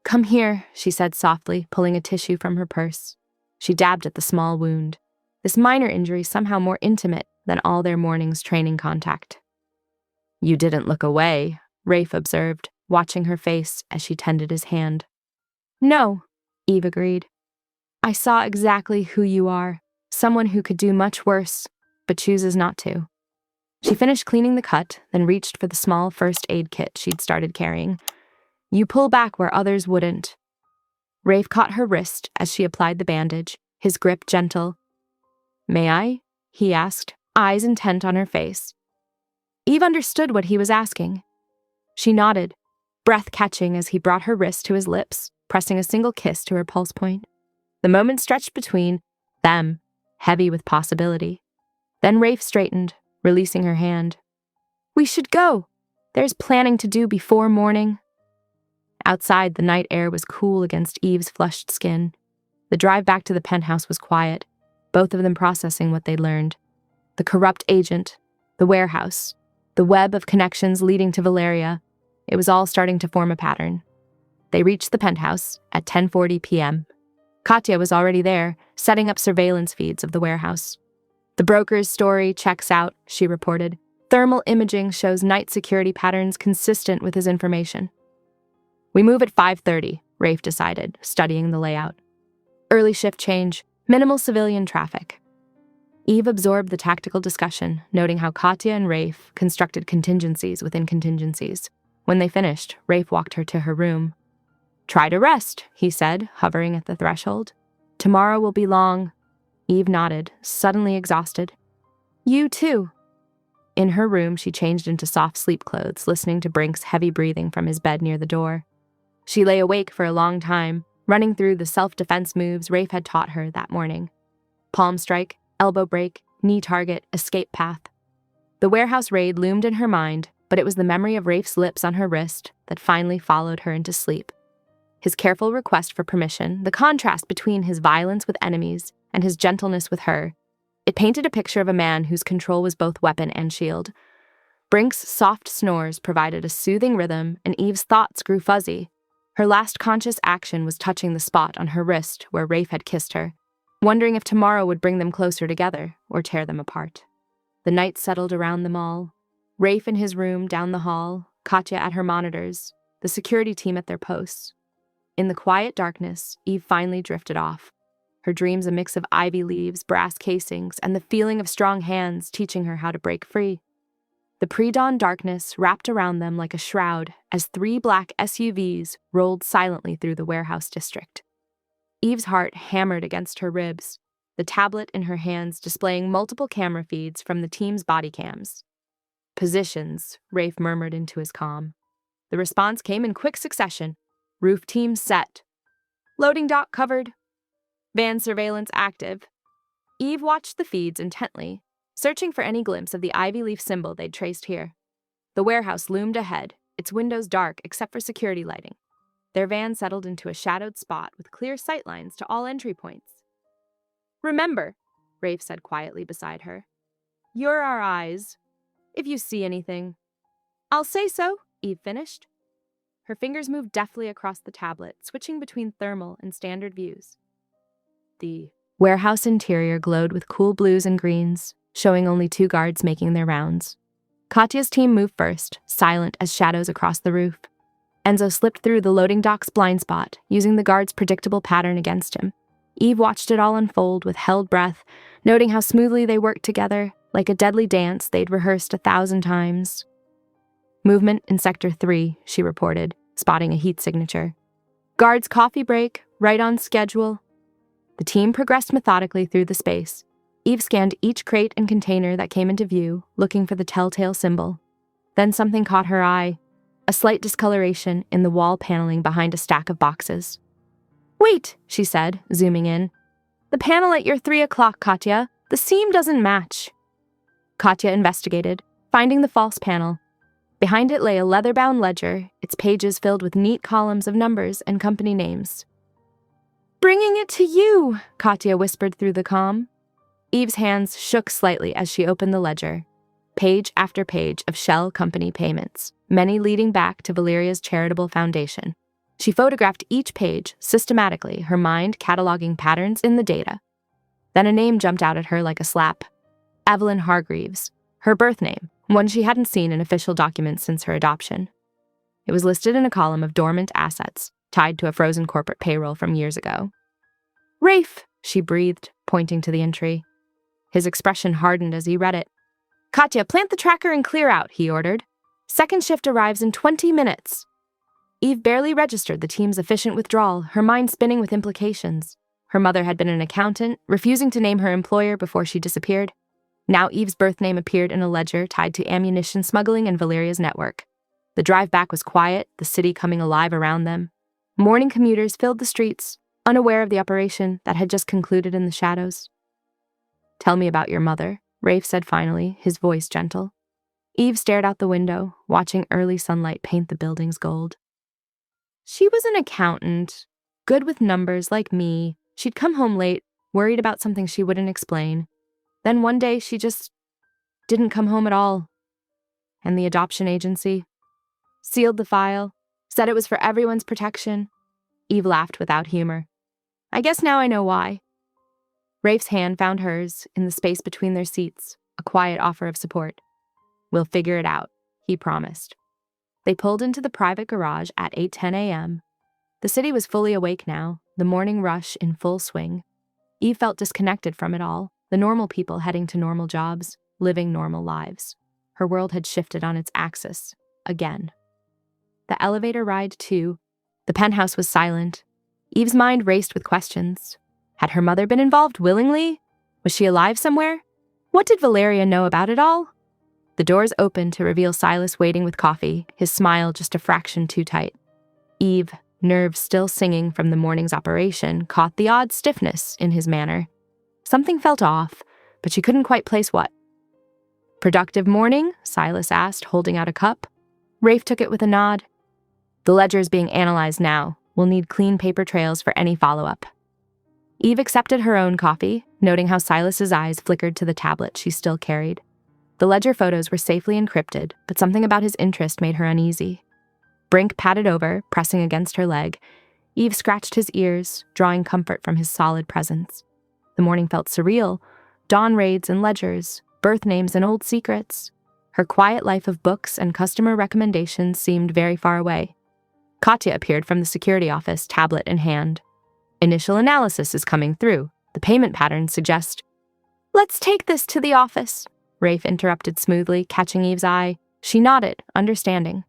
Come here, she said softly, pulling a tissue from her purse. She dabbed at the small wound. This minor injury somehow more intimate than all their morning's training contact. You didn't look away, Rafe observed, watching her face as she tended his hand. No, Eve agreed. I saw exactly who you are, someone who could do much worse, but chooses not to. She finished cleaning the cut, then reached for the small first aid kit she'd started carrying. You pull back where others wouldn't. Rafe caught her wrist as she applied the bandage, his grip gentle. May I? He asked, eyes intent on her face. Eve understood what he was asking. She nodded, breath catching as he brought her wrist to his lips, pressing a single kiss to her pulse point. The moment stretched between them, heavy with possibility. Then Rafe straightened, releasing her hand. We should go. There's planning to do before morning. Outside, the night air was cool against Eve's flushed skin. The drive back to the penthouse was quiet, both of them processing what they'd learned. The corrupt agent, the warehouse, the web of connections leading to Valeria. It was all starting to form a pattern. They reached the penthouse at 10:40 p.m. Katya was already there, setting up surveillance feeds of the warehouse. The broker's story checks out, she reported. Thermal imaging shows night security patterns consistent with his information. We move at 5:30, Rafe decided, studying the layout. Early shift change, minimal civilian traffic. Eve absorbed the tactical discussion, noting how Katya and Rafe constructed contingencies within contingencies. When they finished, Rafe walked her to her room. Try to rest, he said, hovering at the threshold. Tomorrow will be long. Eve nodded, suddenly exhausted. You too. In her room, she changed into soft sleep clothes, listening to Brink's heavy breathing from his bed near the door. She lay awake for a long time, running through the self-defense moves Rafe had taught her that morning. Palm strike, elbow break, knee target, escape path. The warehouse raid loomed in her mind, but it was the memory of Rafe's lips on her wrist that finally followed her into sleep. His careful request for permission, the contrast between his violence with enemies and his gentleness with her, it painted a picture of a man whose control was both weapon and shield. Brink's soft snores provided a soothing rhythm, and Eve's thoughts grew fuzzy. Her last conscious action was touching the spot on her wrist where Rafe had kissed her, wondering if tomorrow would bring them closer together or tear them apart. The night settled around them all. Rafe in his room down the hall, Katya at her monitors, the security team at their posts. In the quiet darkness, Eve finally drifted off. her dreams a mix of ivy leaves, brass casings, and the feeling of strong hands teaching her how to break free. The pre-dawn darkness wrapped around them like a shroud as 3 black SUVs rolled silently through the warehouse district. Eve's heart hammered against her ribs, the tablet in her hands displaying multiple camera feeds from the team's body cams. "Positions," Rafe murmured into his comm. The response came in quick succession. "Roof team set. Loading dock covered. Van surveillance active." Eve watched the feeds intently, searching for any glimpse of the ivy leaf symbol they'd traced here. The warehouse loomed ahead, its windows dark except for security lighting. Their van settled into a shadowed spot with clear sightlines to all entry points. "Remember," Rafe said quietly beside her, "you're our eyes. If you see anything." "I'll say so," Eve finished. Her fingers moved deftly across the tablet, switching between thermal and standard views. The warehouse interior glowed with cool blues and greens, showing only 2 guards making their rounds. Katya's team moved first, silent as shadows across the roof. Enzo slipped through the loading dock's blind spot, using the guard's predictable pattern against him. Eve watched it all unfold with held breath, noting how smoothly they worked together, like a deadly dance they'd rehearsed 1,000 times. "Movement in Sector 3, she reported, spotting a heat signature. "Guards' coffee break, right on schedule." The team progressed methodically through the space. Eve scanned each crate and container that came into view, looking for the telltale symbol. Then something caught her eye, a slight discoloration in the wall paneling behind a stack of boxes. "Wait," she said, zooming in. "The panel at your 3 o'clock, Katya. The seam doesn't match." Katya investigated, finding the false panel. Behind it lay a leather-bound ledger, its pages filled with neat columns of numbers and company names. "Bringing it to you," Katya whispered through the comm. Eve's hands shook slightly as she opened the ledger. Page after page of Shell Company payments, many leading back to Valeria's charitable foundation. She photographed each page systematically, her mind cataloging patterns in the data. Then a name jumped out at her like a slap. Evelyn Hargreaves, her birth name, one she hadn't seen in official documents since her adoption. It was listed in a column of dormant assets, tied to a frozen corporate payroll from years ago. "Rafe," she breathed, pointing to the entry. His expression hardened as he read it. "Katya, plant the tracker and clear out," he ordered. "Second shift arrives in 20 minutes. Eve barely registered the team's efficient withdrawal, her mind spinning with implications. Her mother had been an accountant, refusing to name her employer before she disappeared. Now Eve's birth name appeared in a ledger tied to ammunition smuggling and Valeria's network. The drive back was quiet, the city coming alive around them. Morning commuters filled the streets, unaware of the operation that had just concluded in the shadows. "Tell me about your mother," Rafe said finally, his voice gentle. Eve stared out the window, watching early sunlight paint the buildings gold. "She was an accountant, good with numbers like me. She'd come home late, worried about something she wouldn't explain. Then one day she just didn't come home at all. And the adoption agency sealed the file, said it was for everyone's protection." Eve laughed without humor. "I guess now I know why." Rafe's hand found hers in the space between their seats, a quiet offer of support. "We'll figure it out," he promised. They pulled into the private garage at 8:10 a.m. The city was fully awake now, the morning rush in full swing. Eve felt disconnected from it all, the normal people heading to normal jobs, living normal lives. Her world had shifted on its axis, again. The elevator ride, too. The penthouse was silent. Eve's mind raced with questions. Had her mother been involved willingly? Was she alive somewhere? What did Valeria know about it all? The doors opened to reveal Silas waiting with coffee, his smile just a fraction too tight. Eve, nerves still singing from the morning's operation, caught the odd stiffness in his manner. Something felt off, but she couldn't quite place what. "Productive morning?" Silas asked, holding out a cup. Rafe took it with a nod. "The ledger is being analyzed now. We'll need clean paper trails for any follow-up." Eve accepted her own coffee, noting how Silas's eyes flickered to the tablet she still carried. The ledger photos were safely encrypted, but something about his interest made her uneasy. Brink patted over, pressing against her leg. Eve scratched his ears, drawing comfort from his solid presence. The morning felt surreal. Dawn raids and ledgers, birth names and old secrets. Her quiet life of books and customer recommendations seemed very far away. Katya appeared from the security office, tablet in hand. "Initial analysis is coming through," The payment patterns suggest, "Let's take this to the office," Rafe interrupted smoothly, catching Eve's eye. She nodded, understanding.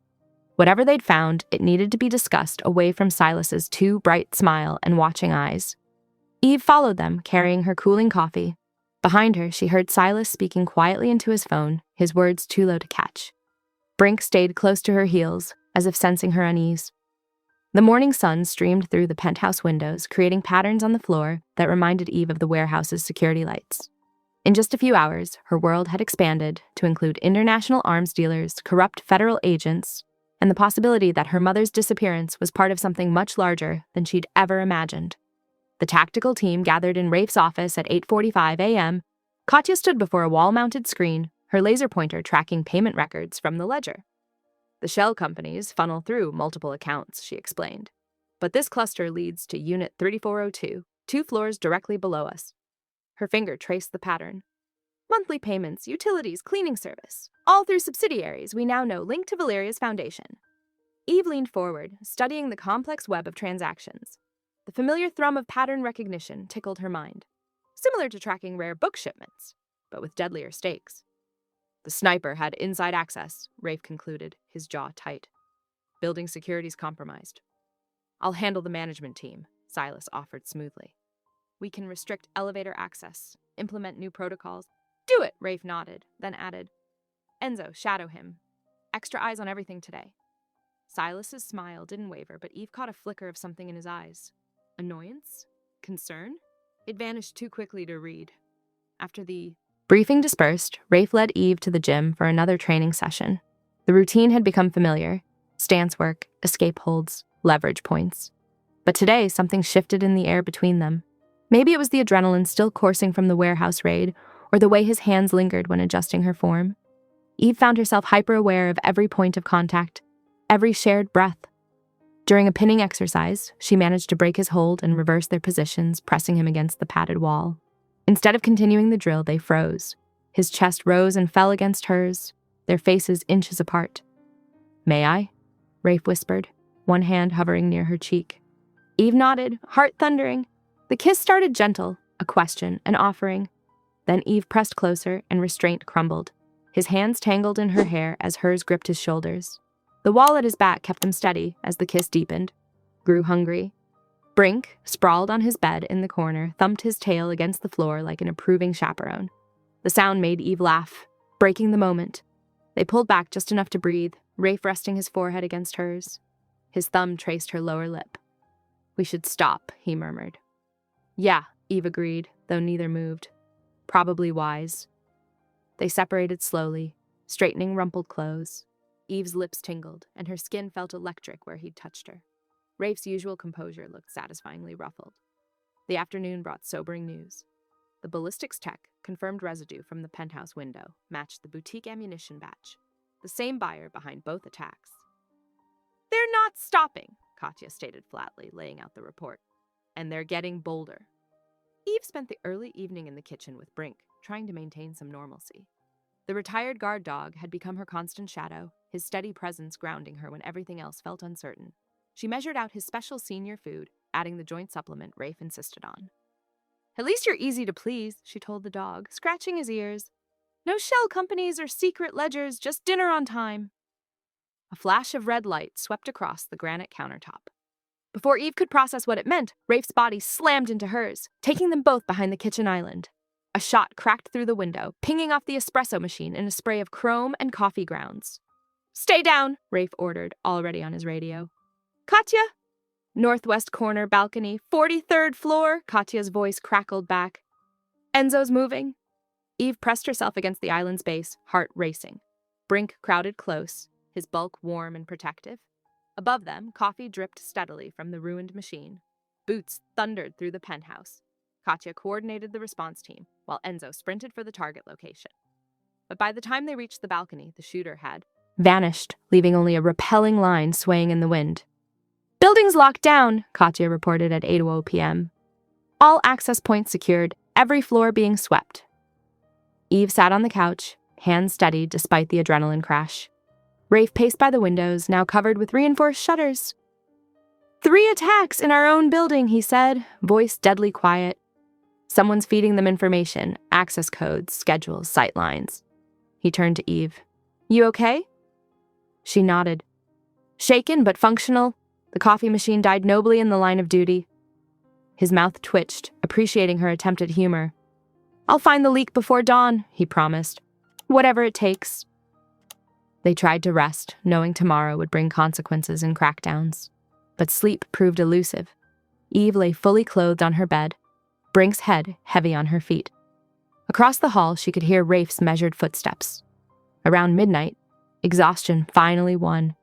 Whatever they'd found, it needed to be discussed away from Silas's too bright smile and watching eyes. Eve followed them, carrying her cooling coffee. Behind her, she heard Silas speaking quietly into his phone, his words too low to catch. Brink stayed close to her heels, as if sensing her unease. The morning sun streamed through the penthouse windows, creating patterns on the floor that reminded Eve of the warehouse's security lights. In just a few hours, her world had expanded to include international arms dealers, corrupt federal agents, and the possibility that her mother's disappearance was part of something much larger than she'd ever imagined. The tactical team gathered in Rafe's office at 8:45 a.m. Katya stood before a wall-mounted screen, her laser pointer tracking payment records from the ledger. "The shell companies funnel through multiple accounts," she explained. "But this cluster leads to Unit 3402, 2 floors directly below us." Her finger traced the pattern. "Monthly payments, utilities, cleaning service, all through subsidiaries we now know linked to Valeria's foundation." Eve leaned forward, studying the complex web of transactions. The familiar thrum of pattern recognition tickled her mind. Similar to tracking rare book shipments, but with deadlier stakes. "The sniper had inside access," Rafe concluded, his jaw tight. "Building security's compromised." "I'll handle the management team," Silas offered smoothly. "We can restrict elevator access, implement new protocols." "Do it," Rafe nodded, then added, "Enzo, shadow him. Extra eyes on everything today." Silas's smile didn't waver, but Eve caught a flicker of something in his eyes. Annoyance? Concern? It vanished too quickly to read. After the briefing dispersed, Rafe led Eve to the gym for another training session. The routine had become familiar. Stance work, escape holds, leverage points. But today, something shifted in the air between them. Maybe it was the adrenaline still coursing from the warehouse raid, or the way his hands lingered when adjusting her form. Eve found herself hyper-aware of every point of contact, every shared breath. During a pinning exercise, she managed to break his hold and reverse their positions, pressing him against the padded wall. Instead of continuing the drill, they froze. His chest rose and fell against hers, their faces inches apart. "May I?" Rafe whispered, one hand hovering near her cheek. Eve nodded, heart thundering. The kiss started gentle, a question, an offering. Then Eve pressed closer and restraint crumbled. His hands tangled in her hair as hers gripped his shoulders. The wall at his back kept him steady as the kiss deepened. Grew hungry. Brink, sprawled on his bed in the corner, thumped his tail against the floor like an approving chaperone. The sound made Eve laugh, breaking the moment. They pulled back just enough to breathe, Rafe resting his forehead against hers. His thumb traced her lower lip. "We should stop," he murmured. "Yeah," Eve agreed, though neither moved. Probably wise. They separated slowly, straightening rumpled clothes. Eve's lips tingled, and her skin felt electric where he'd touched her. Rafe's usual composure looked satisfyingly ruffled. The afternoon brought sobering news. The ballistics tech, confirmed residue from the penthouse window, matched the boutique ammunition batch, the same buyer behind both attacks. "They're not stopping," Katya stated flatly, laying out the report. "And they're getting bolder." Eve spent the early evening in the kitchen with Brink, trying to maintain some normalcy. The retired guard dog had become her constant shadow, his steady presence grounding her when everything else felt uncertain. She measured out his special senior food, adding the joint supplement Rafe insisted on. "At least you're easy to please," she told the dog, scratching his ears. "No shell companies or secret ledgers, just dinner on time." A flash of red light swept across the granite countertop. Before Eve could process what it meant, Rafe's body slammed into hers, taking them both behind the kitchen island. A shot cracked through the window, pinging off the espresso machine in a spray of chrome and coffee grounds. "Stay down," Rafe ordered, already on his radio. "Katya?" "Northwest corner balcony, 43rd floor," Katya's voice crackled back. "Enzo's moving." Eve pressed herself against the island's base, heart racing. Brink crowded close, his bulk warm and protective. Above them, coffee dripped steadily from the ruined machine. Boots thundered through the penthouse. Katya coordinated the response team, while Enzo sprinted for the target location. But by the time they reached the balcony, the shooter had vanished, leaving only a repelling line swaying in the wind. "Building's locked down," Katya reported at 8:00 p.m. "All access points secured, every floor being swept." Eve sat on the couch, hands steady despite the adrenaline crash. Rafe paced by the windows, now covered with reinforced shutters. "3 attacks in our own building," he said, voice deadly quiet. Someone's feeding them information, access codes, schedules, sightlines. He turned to Eve. You okay? She nodded. Shaken but functional, the coffee machine died nobly in the line of duty. His mouth twitched, appreciating her attempt at humor. I'll find the leak before dawn, he promised. Whatever it takes. They tried to rest, knowing tomorrow would bring consequences and crackdowns. But sleep proved elusive. Eve lay fully clothed on her bed, Brink's head heavy on her feet. Across the hall, she could hear Rafe's measured footsteps. Around midnight, exhaustion finally won.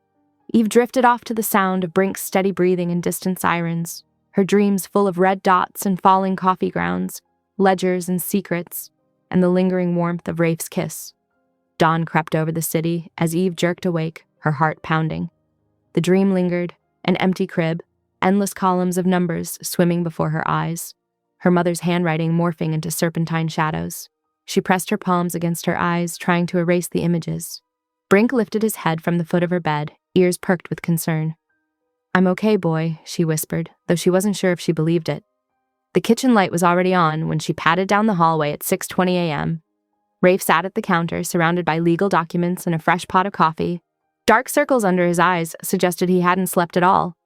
Eve drifted off to the sound of Brink's steady breathing and distant sirens, her dreams full of red dots and falling coffee grounds, ledgers and secrets, and the lingering warmth of Rafe's kiss. Dawn crept over the city as Eve jerked awake, her heart pounding. The dream lingered, an empty crib, endless columns of numbers swimming before her eyes, her mother's handwriting morphing into serpentine shadows. She pressed her palms against her eyes, trying to erase the images. Brink lifted his head from the foot of her bed, ears perked with concern. I'm okay, boy, she whispered, though she wasn't sure if she believed it. The kitchen light was already on when she padded down the hallway at 6:20 a.m. Rafe sat at the counter, surrounded by legal documents and a fresh pot of coffee. Dark circles under his eyes suggested he hadn't slept at all.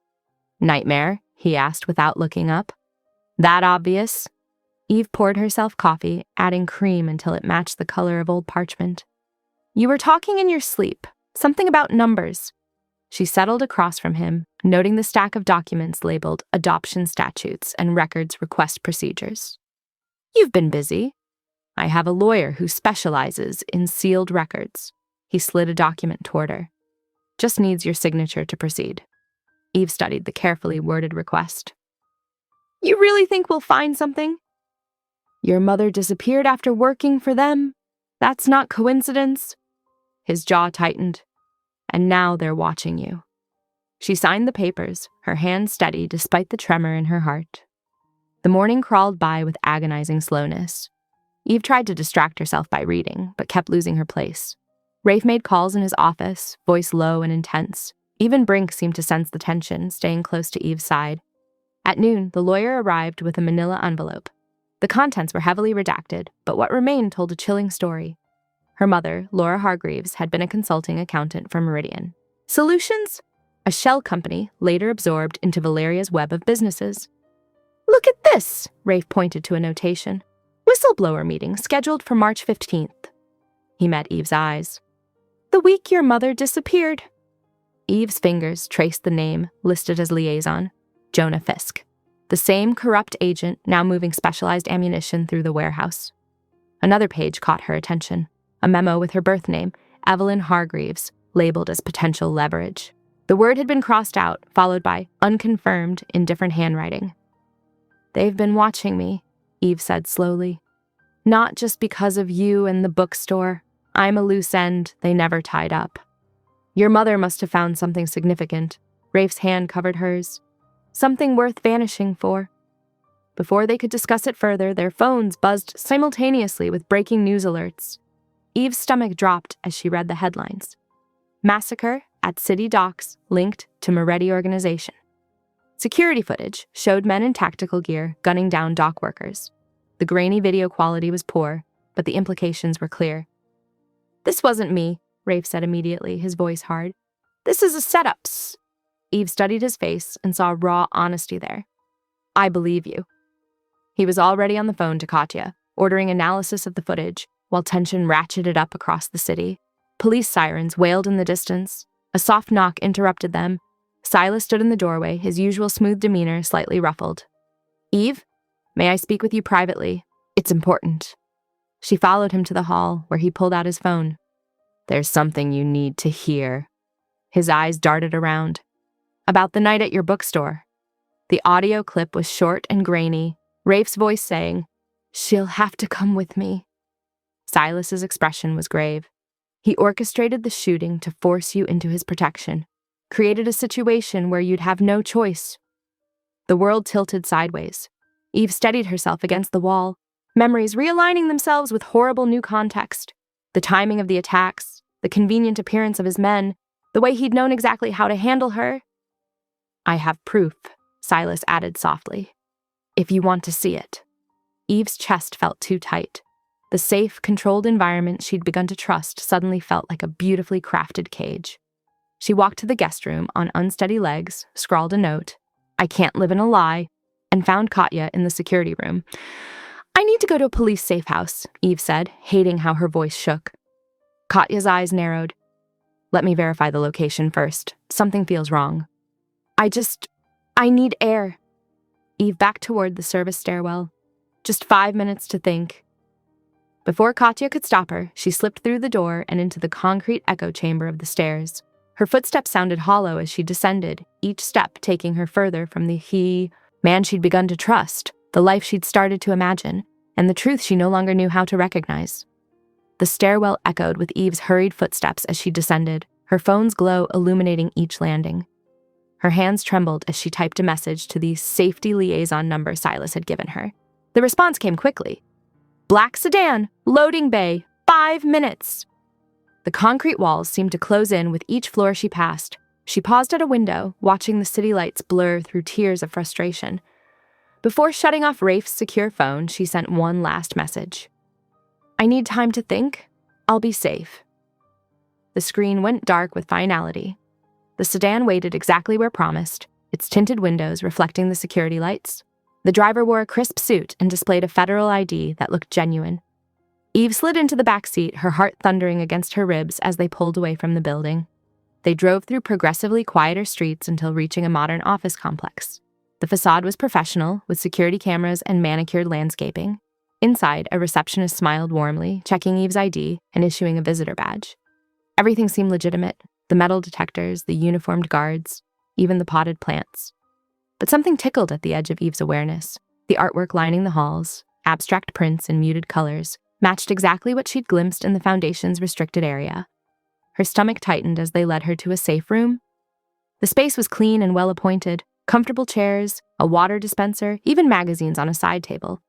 Nightmare? He asked without looking up. That obvious? Eve poured herself coffee, adding cream until it matched the color of old parchment. You were talking in your sleep. Something about numbers. She settled across from him, noting the stack of documents labeled adoption statutes and records request procedures. You've been busy. I have a lawyer who specializes in sealed records. He slid a document toward her. Just needs your signature to proceed. Eve studied the carefully worded request. You really think we'll find something? Your mother disappeared after working for them. That's not coincidence. His jaw tightened. And now they're watching you. She signed the papers, her hand steady despite the tremor in her heart. The morning crawled by with agonizing slowness. Eve tried to distract herself by reading, but kept losing her place. Rafe made calls in his office, voice low and intense. Even Brink seemed to sense the tension, staying close to Eve's side. At noon, the lawyer arrived with a manila envelope. The contents were heavily redacted, but what remained told a chilling story. Her mother, Laura Hargreaves, had been a consulting accountant for Meridian Solutions, a shell company later absorbed into Valeria's web of businesses. Look at this, Rafe pointed to a notation. Whistleblower meeting scheduled for March 15th. He met Eve's eyes. The week your mother disappeared. Eve's fingers traced the name listed as liaison, Jonah Fisk, the same corrupt agent now moving specialized ammunition through the warehouse. Another page caught her attention, a memo with her birth name, Evelyn Hargreaves, labeled as potential leverage. The word had been crossed out, followed by unconfirmed in different handwriting. They've been watching me, Eve said slowly. Not just because of you and the bookstore. I'm a loose end they never tied up. Your mother must have found something significant. Rafe's hand covered hers. Something worth vanishing for. Before they could discuss it further, their phones buzzed simultaneously with breaking news alerts. Eve's stomach dropped as she read the headlines. Massacre at city docks linked to Moretti organization. Security footage showed men in tactical gear gunning down dock workers. The grainy video quality was poor, but the implications were clear. This wasn't me, Rafe said immediately, his voice hard. This is a setup. Eve studied his face and saw raw honesty there. I believe you. He was already on the phone to Katya, ordering analysis of the footage, while tension ratcheted up across the city. Police sirens wailed in the distance. A soft knock interrupted them. Silas stood in the doorway, his usual smooth demeanor slightly ruffled. Eve, may I speak with you privately? It's important. She followed him to the hall, where he pulled out his phone. There's something you need to hear. His eyes darted around. About the night at your bookstore. The audio clip was short and grainy, Rafe's voice saying, She'll have to come with me. Silas's expression was grave. He orchestrated the shooting to force you into his protection, created a situation where you'd have no choice. The world tilted sideways. Eve steadied herself against the wall, memories realigning themselves with horrible new context. The timing of the attacks, the convenient appearance of his men, the way he'd known exactly how to handle her. I have proof, Silas added softly, if you want to see it. Eve's chest felt too tight. The safe, controlled environment she'd begun to trust suddenly felt like a beautifully crafted cage. She walked to the guest room on unsteady legs, scrawled a note, "I can't live in a lie," and found Katya in the security room. "I need to go to a police safe house," Eve said, hating how her voice shook. Katya's eyes narrowed. "Let me verify the location first. Something feels wrong." I need air." Eve backed toward the service stairwell. "Just 5 minutes to think." Before Katya could stop her, she slipped through the door and into the concrete echo chamber of the stairs. Her footsteps sounded hollow as she descended, each step taking her further from the man she'd begun to trust, the life she'd started to imagine, and the truth she no longer knew how to recognize. The stairwell echoed with Eve's hurried footsteps as she descended, her phone's glow illuminating each landing. Her hands trembled as she typed a message to the safety liaison number Silas had given her. The response came quickly. "Black sedan, loading bay, 5 minutes." The concrete walls seemed to close in with each floor she passed. She paused at a window, watching the city lights blur through tears of frustration. Before shutting off Rafe's secure phone, she sent one last message. "I need time to think. I'll be safe." The screen went dark with finality. The sedan waited exactly where promised, its tinted windows reflecting the security lights. The driver wore a crisp suit and displayed a federal ID that looked genuine. Eve slid into the back seat, her heart thundering against her ribs as they pulled away from the building. They drove through progressively quieter streets until reaching a modern office complex. The facade was professional, with security cameras and manicured landscaping. Inside, a receptionist smiled warmly, checking Eve's ID and issuing a visitor badge. Everything seemed legitimate: the metal detectors, the uniformed guards, even the potted plants. But something tickled at the edge of Eve's awareness. The artwork lining the halls, abstract prints in muted colors, matched exactly what she'd glimpsed in the Foundation's restricted area. Her stomach tightened as they led her to a safe room. The space was clean and well-appointed, comfortable chairs, a water dispenser, even magazines on a side table.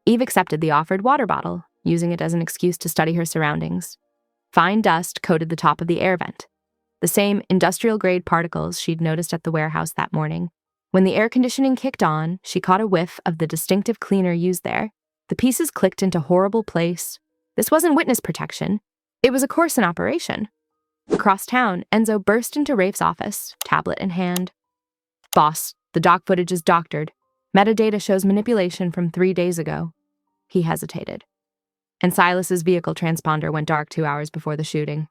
Eve accepted the offered water bottle, using it as an excuse to study her surroundings. Fine dust coated the top of the air vent, the same industrial-grade particles she'd noticed at the warehouse that morning. When the air conditioning kicked on, she caught a whiff of the distinctive cleaner used there. The pieces clicked into horrible place. This wasn't witness protection. It was a course in operation. Across town, Enzo burst into Rafe's office, tablet in hand. "Boss, the doc footage is doctored. Metadata shows manipulation from 3 days ago." He hesitated. "And Silas's vehicle transponder went dark 2 hours before the shooting."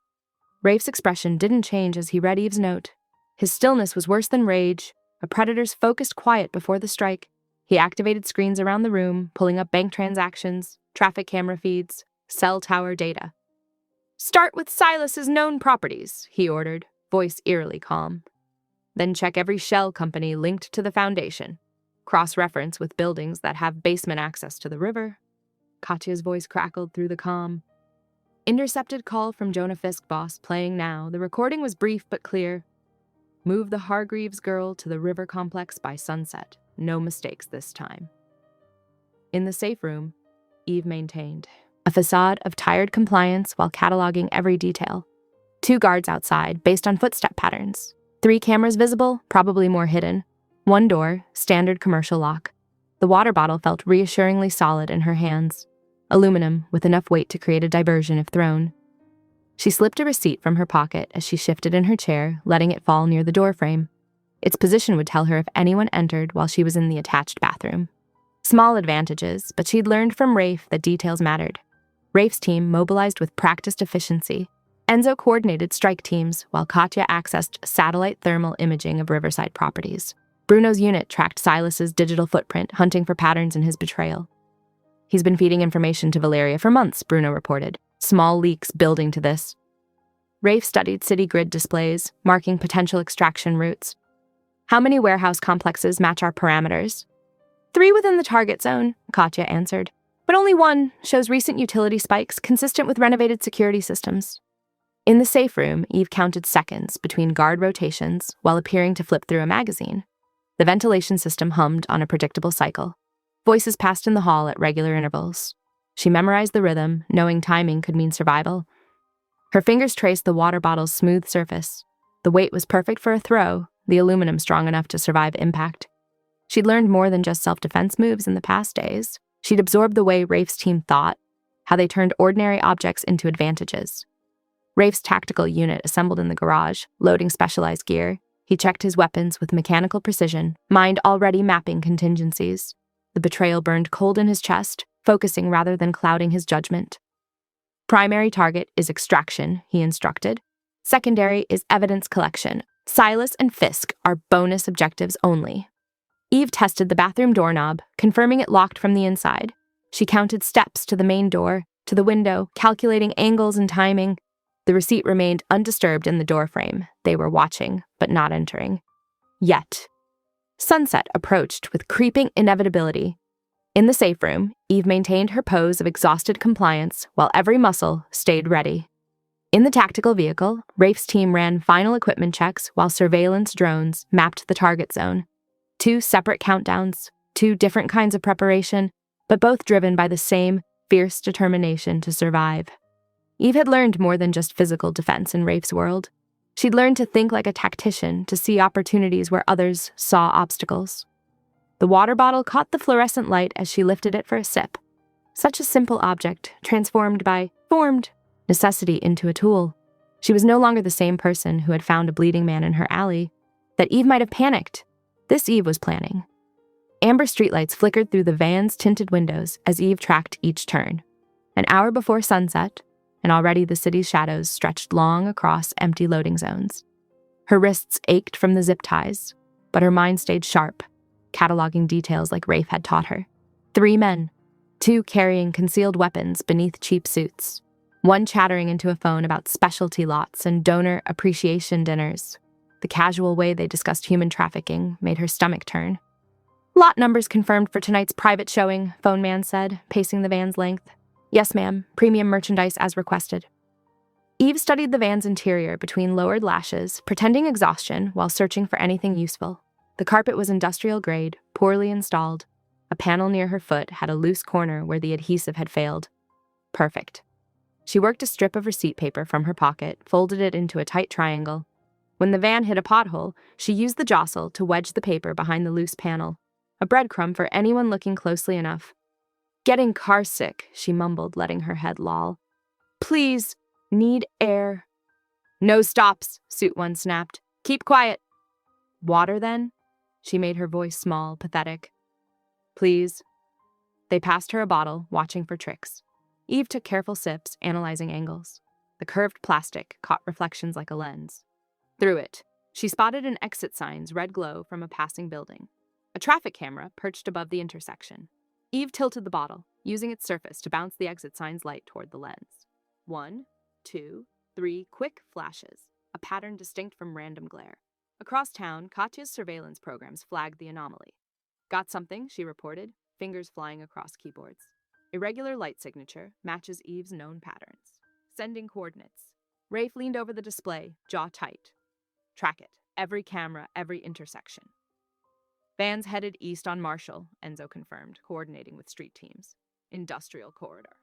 Rafe's expression didn't change as he read Eve's note. His stillness was worse than rage, a predator's focused quiet before the strike. He activated screens around the room, pulling up bank transactions, traffic camera feeds, cell tower data. "Start with Silas's known properties," he ordered, voice eerily calm. "Then check every shell company linked to the Foundation. Cross-reference with buildings that have basement access to the river." Katya's voice crackled through the comm. Intercepted call from Jonah Fisk, boss, playing now. The recording was brief but clear. "Move the Hargreaves girl to the river complex by sunset. No mistakes this time." In the safe room, Eve maintained a facade of tired compliance while cataloging every detail. 2 guards outside, based on footstep patterns. 3 cameras visible, probably more hidden. 1 door, standard commercial lock. The water bottle felt reassuringly solid in her hands. Aluminum, with enough weight to create a diversion if thrown. She slipped a receipt from her pocket as she shifted in her chair, letting it fall near the doorframe. Its position would tell her if anyone entered while she was in the attached bathroom. Small advantages, but she'd learned from Rafe that details mattered. Rafe's team mobilized with practiced efficiency. Enzo coordinated strike teams, while Katya accessed satellite thermal imaging of riverside properties. Bruno's unit tracked Silas's digital footprint, hunting for patterns in his betrayal. "He's been feeding information to Valeria for months," Bruno reported. "Small leaks building to this." Rafe studied city grid displays, marking potential extraction routes. "How many warehouse complexes match our parameters?" 3 within the target zone," Katya answered. "But only 1 shows recent utility spikes consistent with renovated security systems." In the safe room, Eve counted seconds between guard rotations while appearing to flip through a magazine. The ventilation system hummed on a predictable cycle. Voices passed in the hall at regular intervals. She memorized the rhythm, knowing timing could mean survival. Her fingers traced the water bottle's smooth surface. The weight was perfect for a throw, the aluminum strong enough to survive impact. She'd learned more than just self-defense moves in the past days. She'd absorbed the way Rafe's team thought, how they turned ordinary objects into advantages. Rafe's tactical unit assembled in the garage, loading specialized gear. He checked his weapons with mechanical precision, mind already mapping contingencies. The betrayal burned cold in his chest, focusing rather than clouding his judgment. Primary target is extraction, he instructed. Secondary is evidence collection. Silas and Fisk are bonus objectives only. Eve tested the bathroom doorknob, confirming it locked from the inside. She counted steps to the main door, to the window, calculating angles and timing. The receipt remained undisturbed in the doorframe. They were watching, but not entering. Yet. Sunset approached with creeping inevitability. In the safe room, Eve maintained her pose of exhausted compliance while every muscle stayed ready. In the tactical vehicle, Rafe's team ran final equipment checks while surveillance drones mapped the target zone. 2 separate countdowns, 2 different kinds of preparation, but both driven by the same fierce determination to survive. Eve had learned more than just physical defense in Rafe's world. She'd learned to think like a tactician, to see opportunities where others saw obstacles. The water bottle caught the fluorescent light as she lifted it for a sip. Such a simple object, transformed by formed necessity into a tool. She was no longer the same person who had found a bleeding man in her alley. That Eve might have panicked. This Eve was planning. Amber streetlights flickered through the van's tinted windows as Eve tracked each turn. An hour before sunset, and already the city's shadows stretched long across empty loading zones. Her wrists ached from the zip ties, but her mind stayed sharp, cataloging details like Rafe had taught her. 3 men, 2 carrying concealed weapons beneath cheap suits, 1 chattering into a phone about specialty lots and donor appreciation dinners. The casual way they discussed human trafficking made her stomach turn. "Lot numbers confirmed for tonight's private showing," phone man said, pacing the van's length. "Yes, ma'am. Premium merchandise as requested." Eve studied the van's interior between lowered lashes, pretending exhaustion while searching for anything useful. The carpet was industrial grade, poorly installed. A panel near her foot had a loose corner where the adhesive had failed. Perfect. She worked a strip of receipt paper from her pocket, folded it into a tight triangle. When the van hit a pothole, she used the jostle to wedge the paper behind the loose panel. A breadcrumb for anyone looking closely enough. "Getting car sick," she mumbled, letting her head loll. "Please, need air." "No stops," Suit 1 snapped. "Keep quiet." "Water, then?" She made her voice small, pathetic. "Please." They passed her a bottle, watching for tricks. Eve took careful sips, analyzing angles. The curved plastic caught reflections like a lens. Through it, she spotted an exit sign's red glow from a passing building. A traffic camera perched above the intersection. Eve tilted the bottle, using its surface to bounce the exit sign's light toward the lens. 1, 2, 3 quick flashes, a pattern distinct from random glare. Across town, Katya's surveillance programs flagged the anomaly. "Got something," she reported, fingers flying across keyboards. Irregular light signature matches Eve's known patterns. Sending coordinates. Rafe leaned over the display, jaw tight. "Track it. Every camera, every intersection." "Vans headed east on Marshall," Enzo confirmed, coordinating with street teams. "Industrial corridor."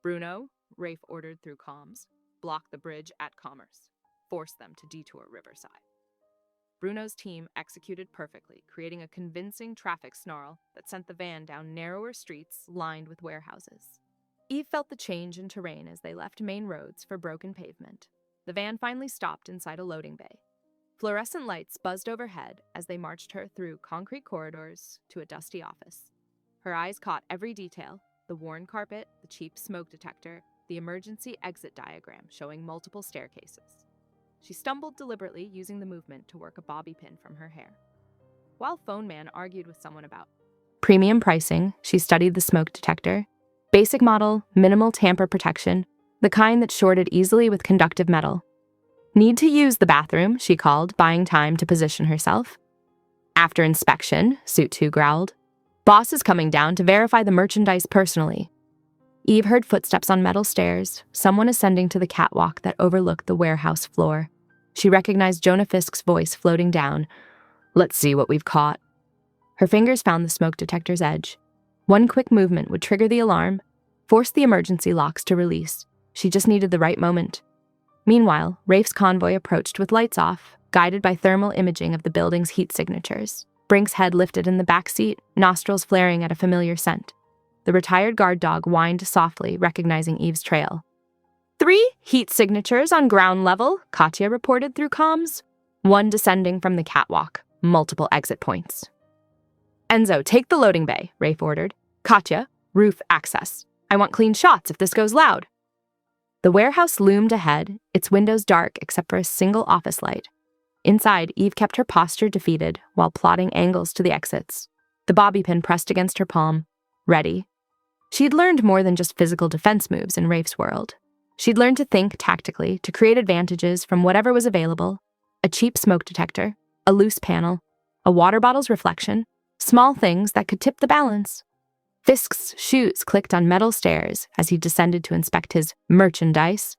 "Bruno," Rafe ordered through comms, "block the bridge at Commerce. Force them to detour Riverside." Bruno's team executed perfectly, creating a convincing traffic snarl that sent the van down narrower streets lined with warehouses. Eve felt the change in terrain as they left main roads for broken pavement. The van finally stopped inside a loading bay. Fluorescent lights buzzed overhead as they marched her through concrete corridors to a dusty office. Her eyes caught every detail: the worn carpet, the cheap smoke detector, the emergency exit diagram showing multiple staircases. She stumbled deliberately, using the movement to work a bobby pin from her hair. While phone man argued with someone about premium pricing, she studied the smoke detector. Basic model, minimal tamper protection, the kind that shorted easily with conductive metal. "Need to use the bathroom," she called, buying time to position herself. "After inspection," Suit 2 growled. "Boss is coming down to verify the merchandise personally." Eve heard footsteps on metal stairs, someone ascending to the catwalk that overlooked the warehouse floor. She recognized Jonah Fisk's voice floating down. "Let's see what we've caught." Her fingers found the smoke detector's edge. One quick movement would trigger the alarm, force the emergency locks to release. She just needed the right moment. Meanwhile, Rafe's convoy approached with lights off, guided by thermal imaging of the building's heat signatures. Brink's head lifted in the back seat, nostrils flaring at a familiar scent. The retired guard dog whined softly, recognizing Eve's trail. 3 heat signatures on ground level, Katya reported through comms. 1 descending from the catwalk, multiple exit points. Enzo, take the loading bay, Rafe ordered. Katya, roof access. I want clean shots if this goes loud. The warehouse loomed ahead, its windows dark except for a single office light. Inside, Eve kept her posture defeated while plotting angles to the exits. The bobby pin pressed against her palm. Ready. She'd learned more than just physical defense moves in Rafe's world. She'd learned to think tactically, to create advantages from whatever was available. A cheap smoke detector, a loose panel, a water bottle's reflection, small things that could tip the balance. Fisk's shoes clicked on metal stairs as he descended to inspect his merchandise.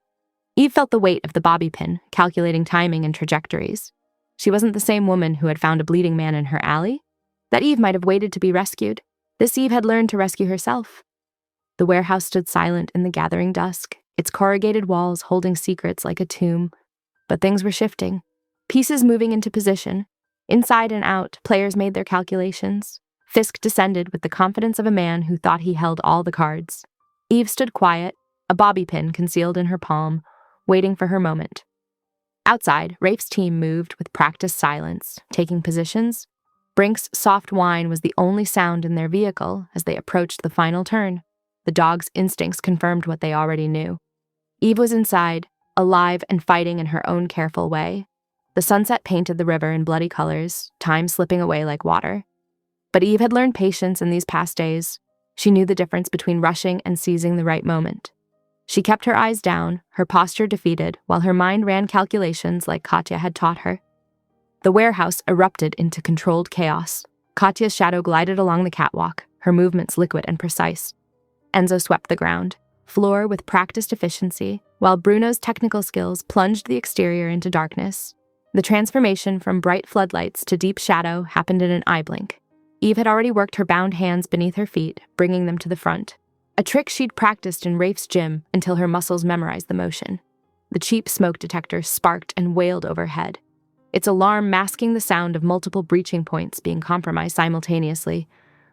Eve felt the weight of the bobby pin, calculating timing and trajectories. She wasn't the same woman who had found a bleeding man in her alley. That Eve might have waited to be rescued. This Eve had learned to rescue herself. The warehouse stood silent in the gathering dusk, its corrugated walls holding secrets like a tomb. But things were shifting, pieces moving into position. Inside and out, players made their calculations. Fisk descended with the confidence of a man who thought he held all the cards. Eve stood quiet, a bobby pin concealed in her palm, waiting for her moment. Outside, Rafe's team moved with practiced silence, taking positions. Brink's soft whine was the only sound in their vehicle as they approached the final turn. The dog's instincts confirmed what they already knew. Eve was inside, alive and fighting in her own careful way. The sunset painted the river in bloody colors, time slipping away like water. But Eve had learned patience in these past days. She knew the difference between rushing and seizing the right moment. She kept her eyes down, her posture defeated, while her mind ran calculations like Katya had taught her. The warehouse erupted into controlled chaos. Katya's shadow glided along the catwalk, her movements liquid and precise. Enzo swept the ground, floor with practiced efficiency, while Bruno's technical skills plunged the exterior into darkness. The transformation from bright floodlights to deep shadow happened in an eye blink. Eve had already worked her bound hands beneath her feet, bringing them to the front. A trick she'd practiced in Rafe's gym until her muscles memorized the motion. The cheap smoke detector sparked and wailed overhead, its alarm masking the sound of multiple breaching points being compromised simultaneously.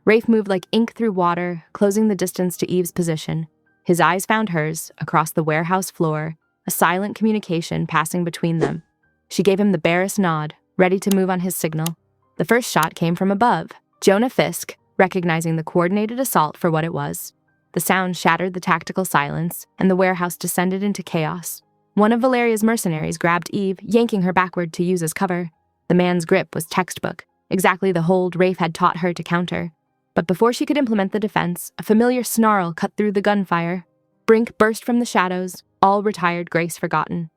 Rafe moved like ink through water, closing the distance to Eve's position. His eyes found hers, across the warehouse floor, a silent communication passing between them. She gave him the barest nod, ready to move on his signal. The first shot came from above, Jonah Fisk, recognizing the coordinated assault for what it was. The sound shattered the tactical silence, and the warehouse descended into chaos. One of Valeria's mercenaries grabbed Eve, yanking her backward to use as cover. The man's grip was textbook, exactly the hold Rafe had taught her to counter. But before she could implement the defense, a familiar snarl cut through the gunfire. Brink burst from the shadows, all retired grace forgotten.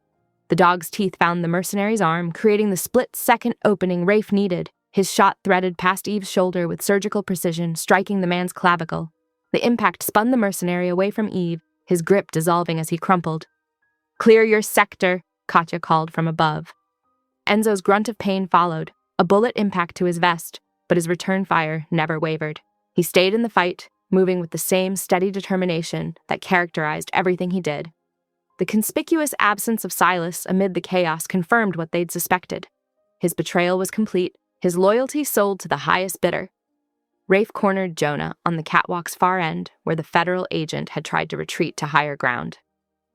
The dog's teeth found the mercenary's arm, creating the split-second opening Rafe needed. His shot threaded past Eve's shoulder with surgical precision, striking the man's clavicle. The impact spun the mercenary away from Eve, his grip dissolving as he crumpled. "Clear your sector," Katya called from above. Enzo's grunt of pain followed, a bullet impact to his vest, but his return fire never wavered. He stayed in the fight, moving with the same steady determination that characterized everything he did. The conspicuous absence of Silas amid the chaos confirmed what they'd suspected. His betrayal was complete, his loyalty sold to the highest bidder. Rafe cornered Jonah on the catwalk's far end, where the federal agent had tried to retreat to higher ground.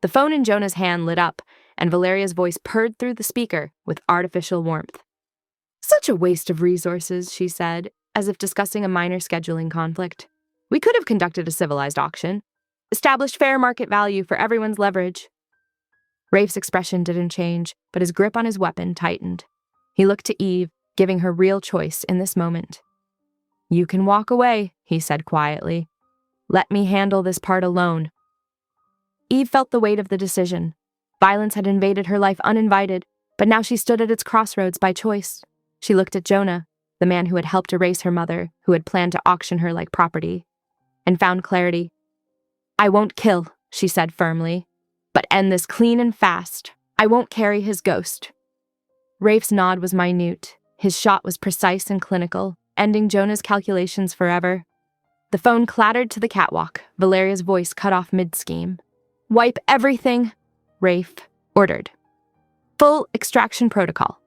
The phone in Jonah's hand lit up, and Valeria's voice purred through the speaker with artificial warmth. "Such a waste of resources," she said, as if discussing a minor scheduling conflict. "We could have conducted a civilized auction, established fair market value for everyone's leverage." Rafe's expression didn't change, but his grip on his weapon tightened. He looked to Eve, giving her real choice in this moment. "You can walk away," he said quietly. "Let me handle this part alone." Eve felt the weight of the decision. Violence had invaded her life uninvited, but now she stood at its crossroads by choice. She looked at Jonah, the man who had helped erase her mother, who had planned to auction her like property, and found clarity. "I won't kill," she said firmly, "but end this clean and fast. I won't carry his ghost." Rafe's nod was minute. His shot was precise and clinical, ending Jonah's calculations forever. The phone clattered to the catwalk, Valeria's voice cut off mid-scheme. "Wipe everything," Rafe ordered. "Full extraction protocol."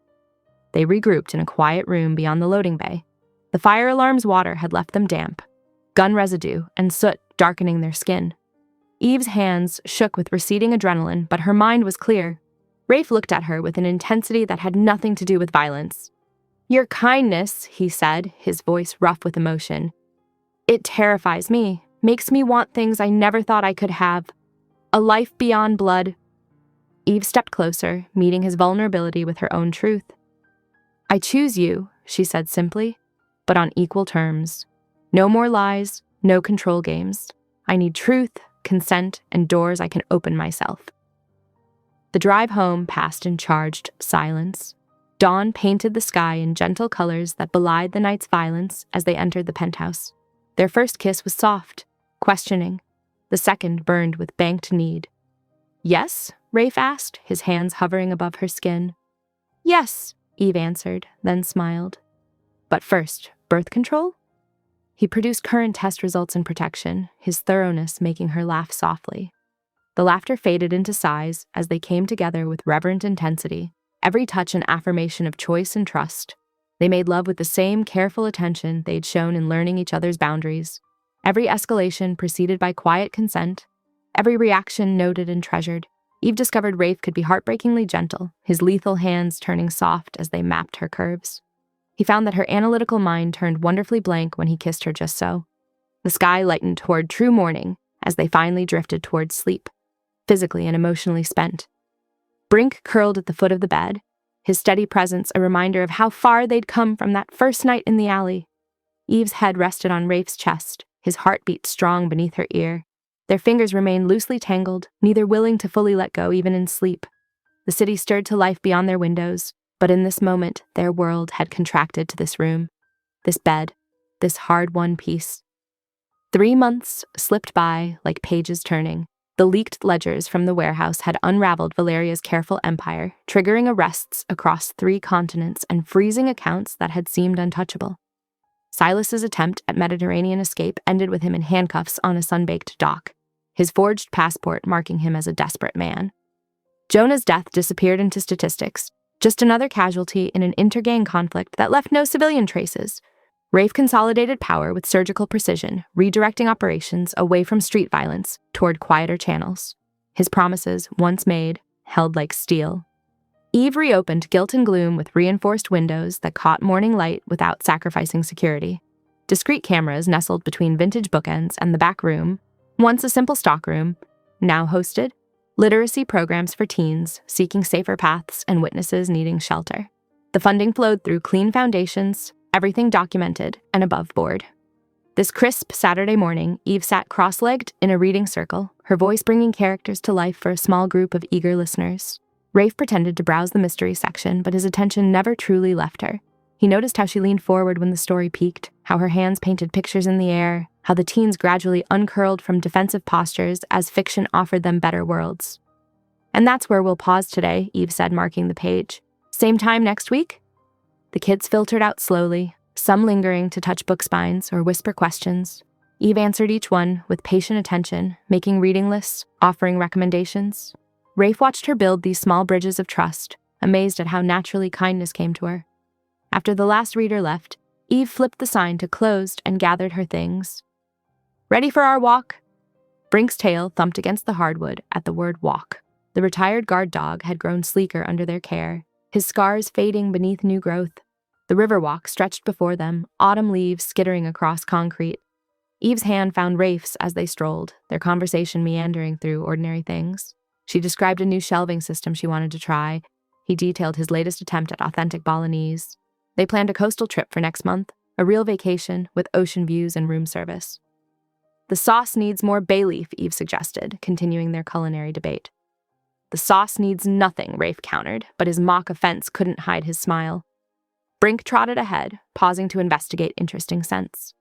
They regrouped in a quiet room beyond the loading bay. The fire alarm's water had left them damp. Gun residue and soot darkening their skin. Eve's hands shook with receding adrenaline, but her mind was clear. Rafe looked at her with an intensity that had nothing to do with violence. "Your kindness," he said, his voice rough with emotion. "It terrifies me, makes me want things I never thought I could have. A life beyond blood." Eve stepped closer, meeting his vulnerability with her own truth. "I choose you," she said simply, "but on equal terms. No more lies, no control games. I need truth, consent, and doors I can open myself." The drive home passed in charged silence. Dawn painted the sky in gentle colors that belied the night's violence as they entered the penthouse. Their first kiss was soft, questioning. The second burned with banked need. "Yes?" Rafe asked, his hands hovering above her skin. "Yes," Eve answered, then smiled. "But first, birth control?" He produced current test results in protection, his thoroughness making her laugh softly. The laughter faded into sighs as they came together with reverent intensity, every touch an affirmation of choice and trust. They made love with the same careful attention they'd shown in learning each other's boundaries. Every escalation preceded by quiet consent, every reaction noted and treasured. Eve discovered Rafe could be heartbreakingly gentle, his lethal hands turning soft as they mapped her curves. He found that her analytical mind turned wonderfully blank when he kissed her just so. The sky lightened toward true morning as they finally drifted toward sleep, physically and emotionally spent. Brink curled at the foot of the bed, his steady presence a reminder of how far they'd come from that first night in the alley. Eve's head rested on Rafe's chest, his heartbeat strong beneath her ear. Their fingers remained loosely tangled, neither willing to fully let go even in sleep. The city stirred to life beyond their windows, but in this moment, their world had contracted to this room, this bed, this hard-won peace. 3 months slipped by like pages turning. The leaked ledgers from the warehouse had unraveled Valeria's careful empire, triggering arrests across 3 continents and freezing accounts that had seemed untouchable. Silas's attempt at Mediterranean escape ended with him in handcuffs on a sun-baked dock, his forged passport marking him as a desperate man. Jonah's death disappeared into statistics, just another casualty in an intergang conflict that left no civilian traces. Rafe consolidated power with surgical precision, redirecting operations away from street violence toward quieter channels. His promises, once made, held like steel. Eve reopened Guilt and Gloom with reinforced windows that caught morning light without sacrificing security. Discreet cameras nestled between vintage bookends and the back room, once a simple stockroom, now hosted literacy programs for teens seeking safer paths and witnesses needing shelter. The funding flowed through clean foundations, everything documented and above board. This crisp Saturday morning, Eve sat cross-legged in a reading circle, her voice bringing characters to life for a small group of eager listeners. Rafe pretended to browse the mystery section, but his attention never truly left her. He noticed how she leaned forward when the story peaked, how her hands painted pictures in the air, how the teens gradually uncurled from defensive postures as fiction offered them better worlds. "And that's where we'll pause today," Eve said, marking the page. "Same time next week?" The kids filtered out slowly, some lingering to touch book spines or whisper questions. Eve answered each one with patient attention, making reading lists, offering recommendations. Rafe watched her build these small bridges of trust, amazed at how naturally kindness came to her. After the last reader left, Eve flipped the sign to closed and gathered her things. "Ready for our walk?" Brink's tail thumped against the hardwood at the word walk. The retired guard dog had grown sleeker under their care, his scars fading beneath new growth. The riverwalk stretched before them, autumn leaves skittering across concrete. Eve's hand found Rafe's as they strolled, their conversation meandering through ordinary things. She described a new shelving system she wanted to try. He detailed his latest attempt at authentic Balinese. They planned a coastal trip for next month, a real vacation with ocean views and room service. "The sauce needs more bay leaf," Eve suggested, continuing their culinary debate. "The sauce needs nothing," Rafe countered, but his mock offense couldn't hide his smile. Brink trotted ahead, pausing to investigate interesting scents.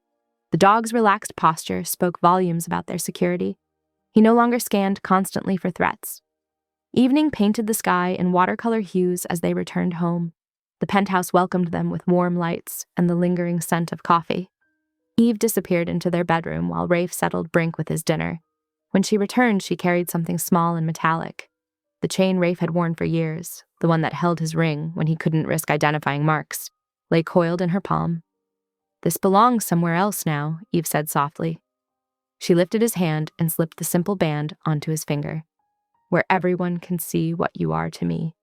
The dog's relaxed posture spoke volumes about their security. He no longer scanned constantly for threats. Evening painted the sky in watercolor hues as they returned home. The penthouse welcomed them with warm lights and the lingering scent of coffee. Eve disappeared into their bedroom while Rafe settled Brink with his dinner. When she returned, she carried something small and metallic. The chain Rafe had worn for years, the one that held his ring when he couldn't risk identifying marks, lay coiled in her palm. "This belongs somewhere else now," Eve said softly. She lifted his hand and slipped the simple band onto his finger. Where everyone can see what you are to me.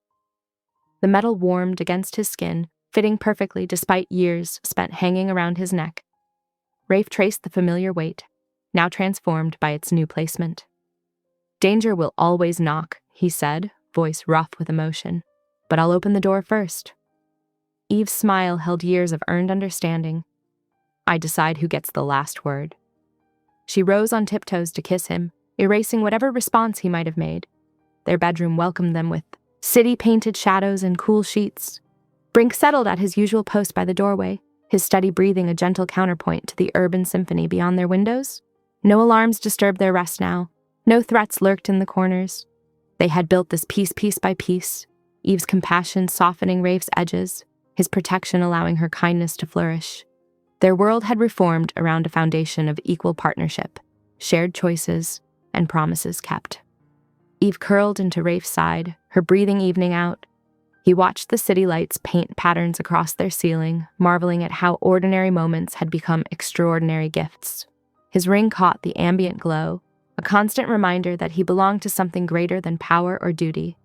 The metal warmed against his skin, fitting perfectly despite years spent hanging around his neck. Rafe traced the familiar weight, now transformed by its new placement. Danger will always knock, he said, voice rough with emotion. But I'll open the door first. Eve's smile held years of earned understanding. I decide who gets the last word. She rose on tiptoes to kiss him, erasing whatever response he might have made. Their bedroom welcomed them with city-painted shadows and cool sheets. Brink settled at his usual post by the doorway, his steady breathing a gentle counterpoint to the urban symphony beyond their windows. No alarms disturbed their rest now. No threats lurked in the corners. They had built this piece by piece, Eve's compassion softening Rafe's edges, his protection allowing her kindness to flourish. Their world had reformed around a foundation of equal partnership, shared choices, and promises kept. Eve curled into Rafe's side, her breathing evening out. He watched the city lights paint patterns across their ceiling, marveling at how ordinary moments had become extraordinary gifts. His ring caught the ambient glow, a constant reminder that he belonged to something greater than power or duty.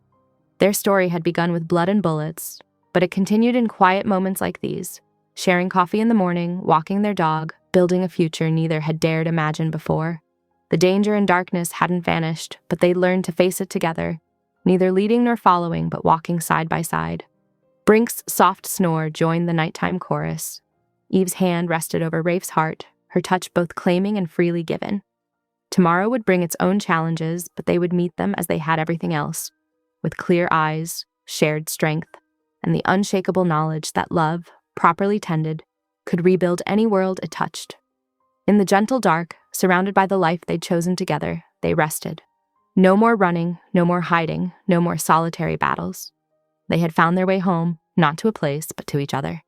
Their story had begun with blood and bullets, but it continued in quiet moments like these, sharing coffee in the morning, walking their dog, building a future neither had dared imagine before. The danger and darkness hadn't vanished, but they'd learned to face it together, neither leading nor following, but walking side by side. Brink's soft snore joined the nighttime chorus. Eve's hand rested over Rafe's heart, her touch both claiming and freely given. Tomorrow would bring its own challenges, but they would meet them as they had everything else, with clear eyes, shared strength, and the unshakable knowledge that love, properly tended, could rebuild any world it touched. In the gentle dark, surrounded by the life they'd chosen together, they rested. No more running, no more hiding, no more solitary battles. They had found their way home, not to a place, but to each other.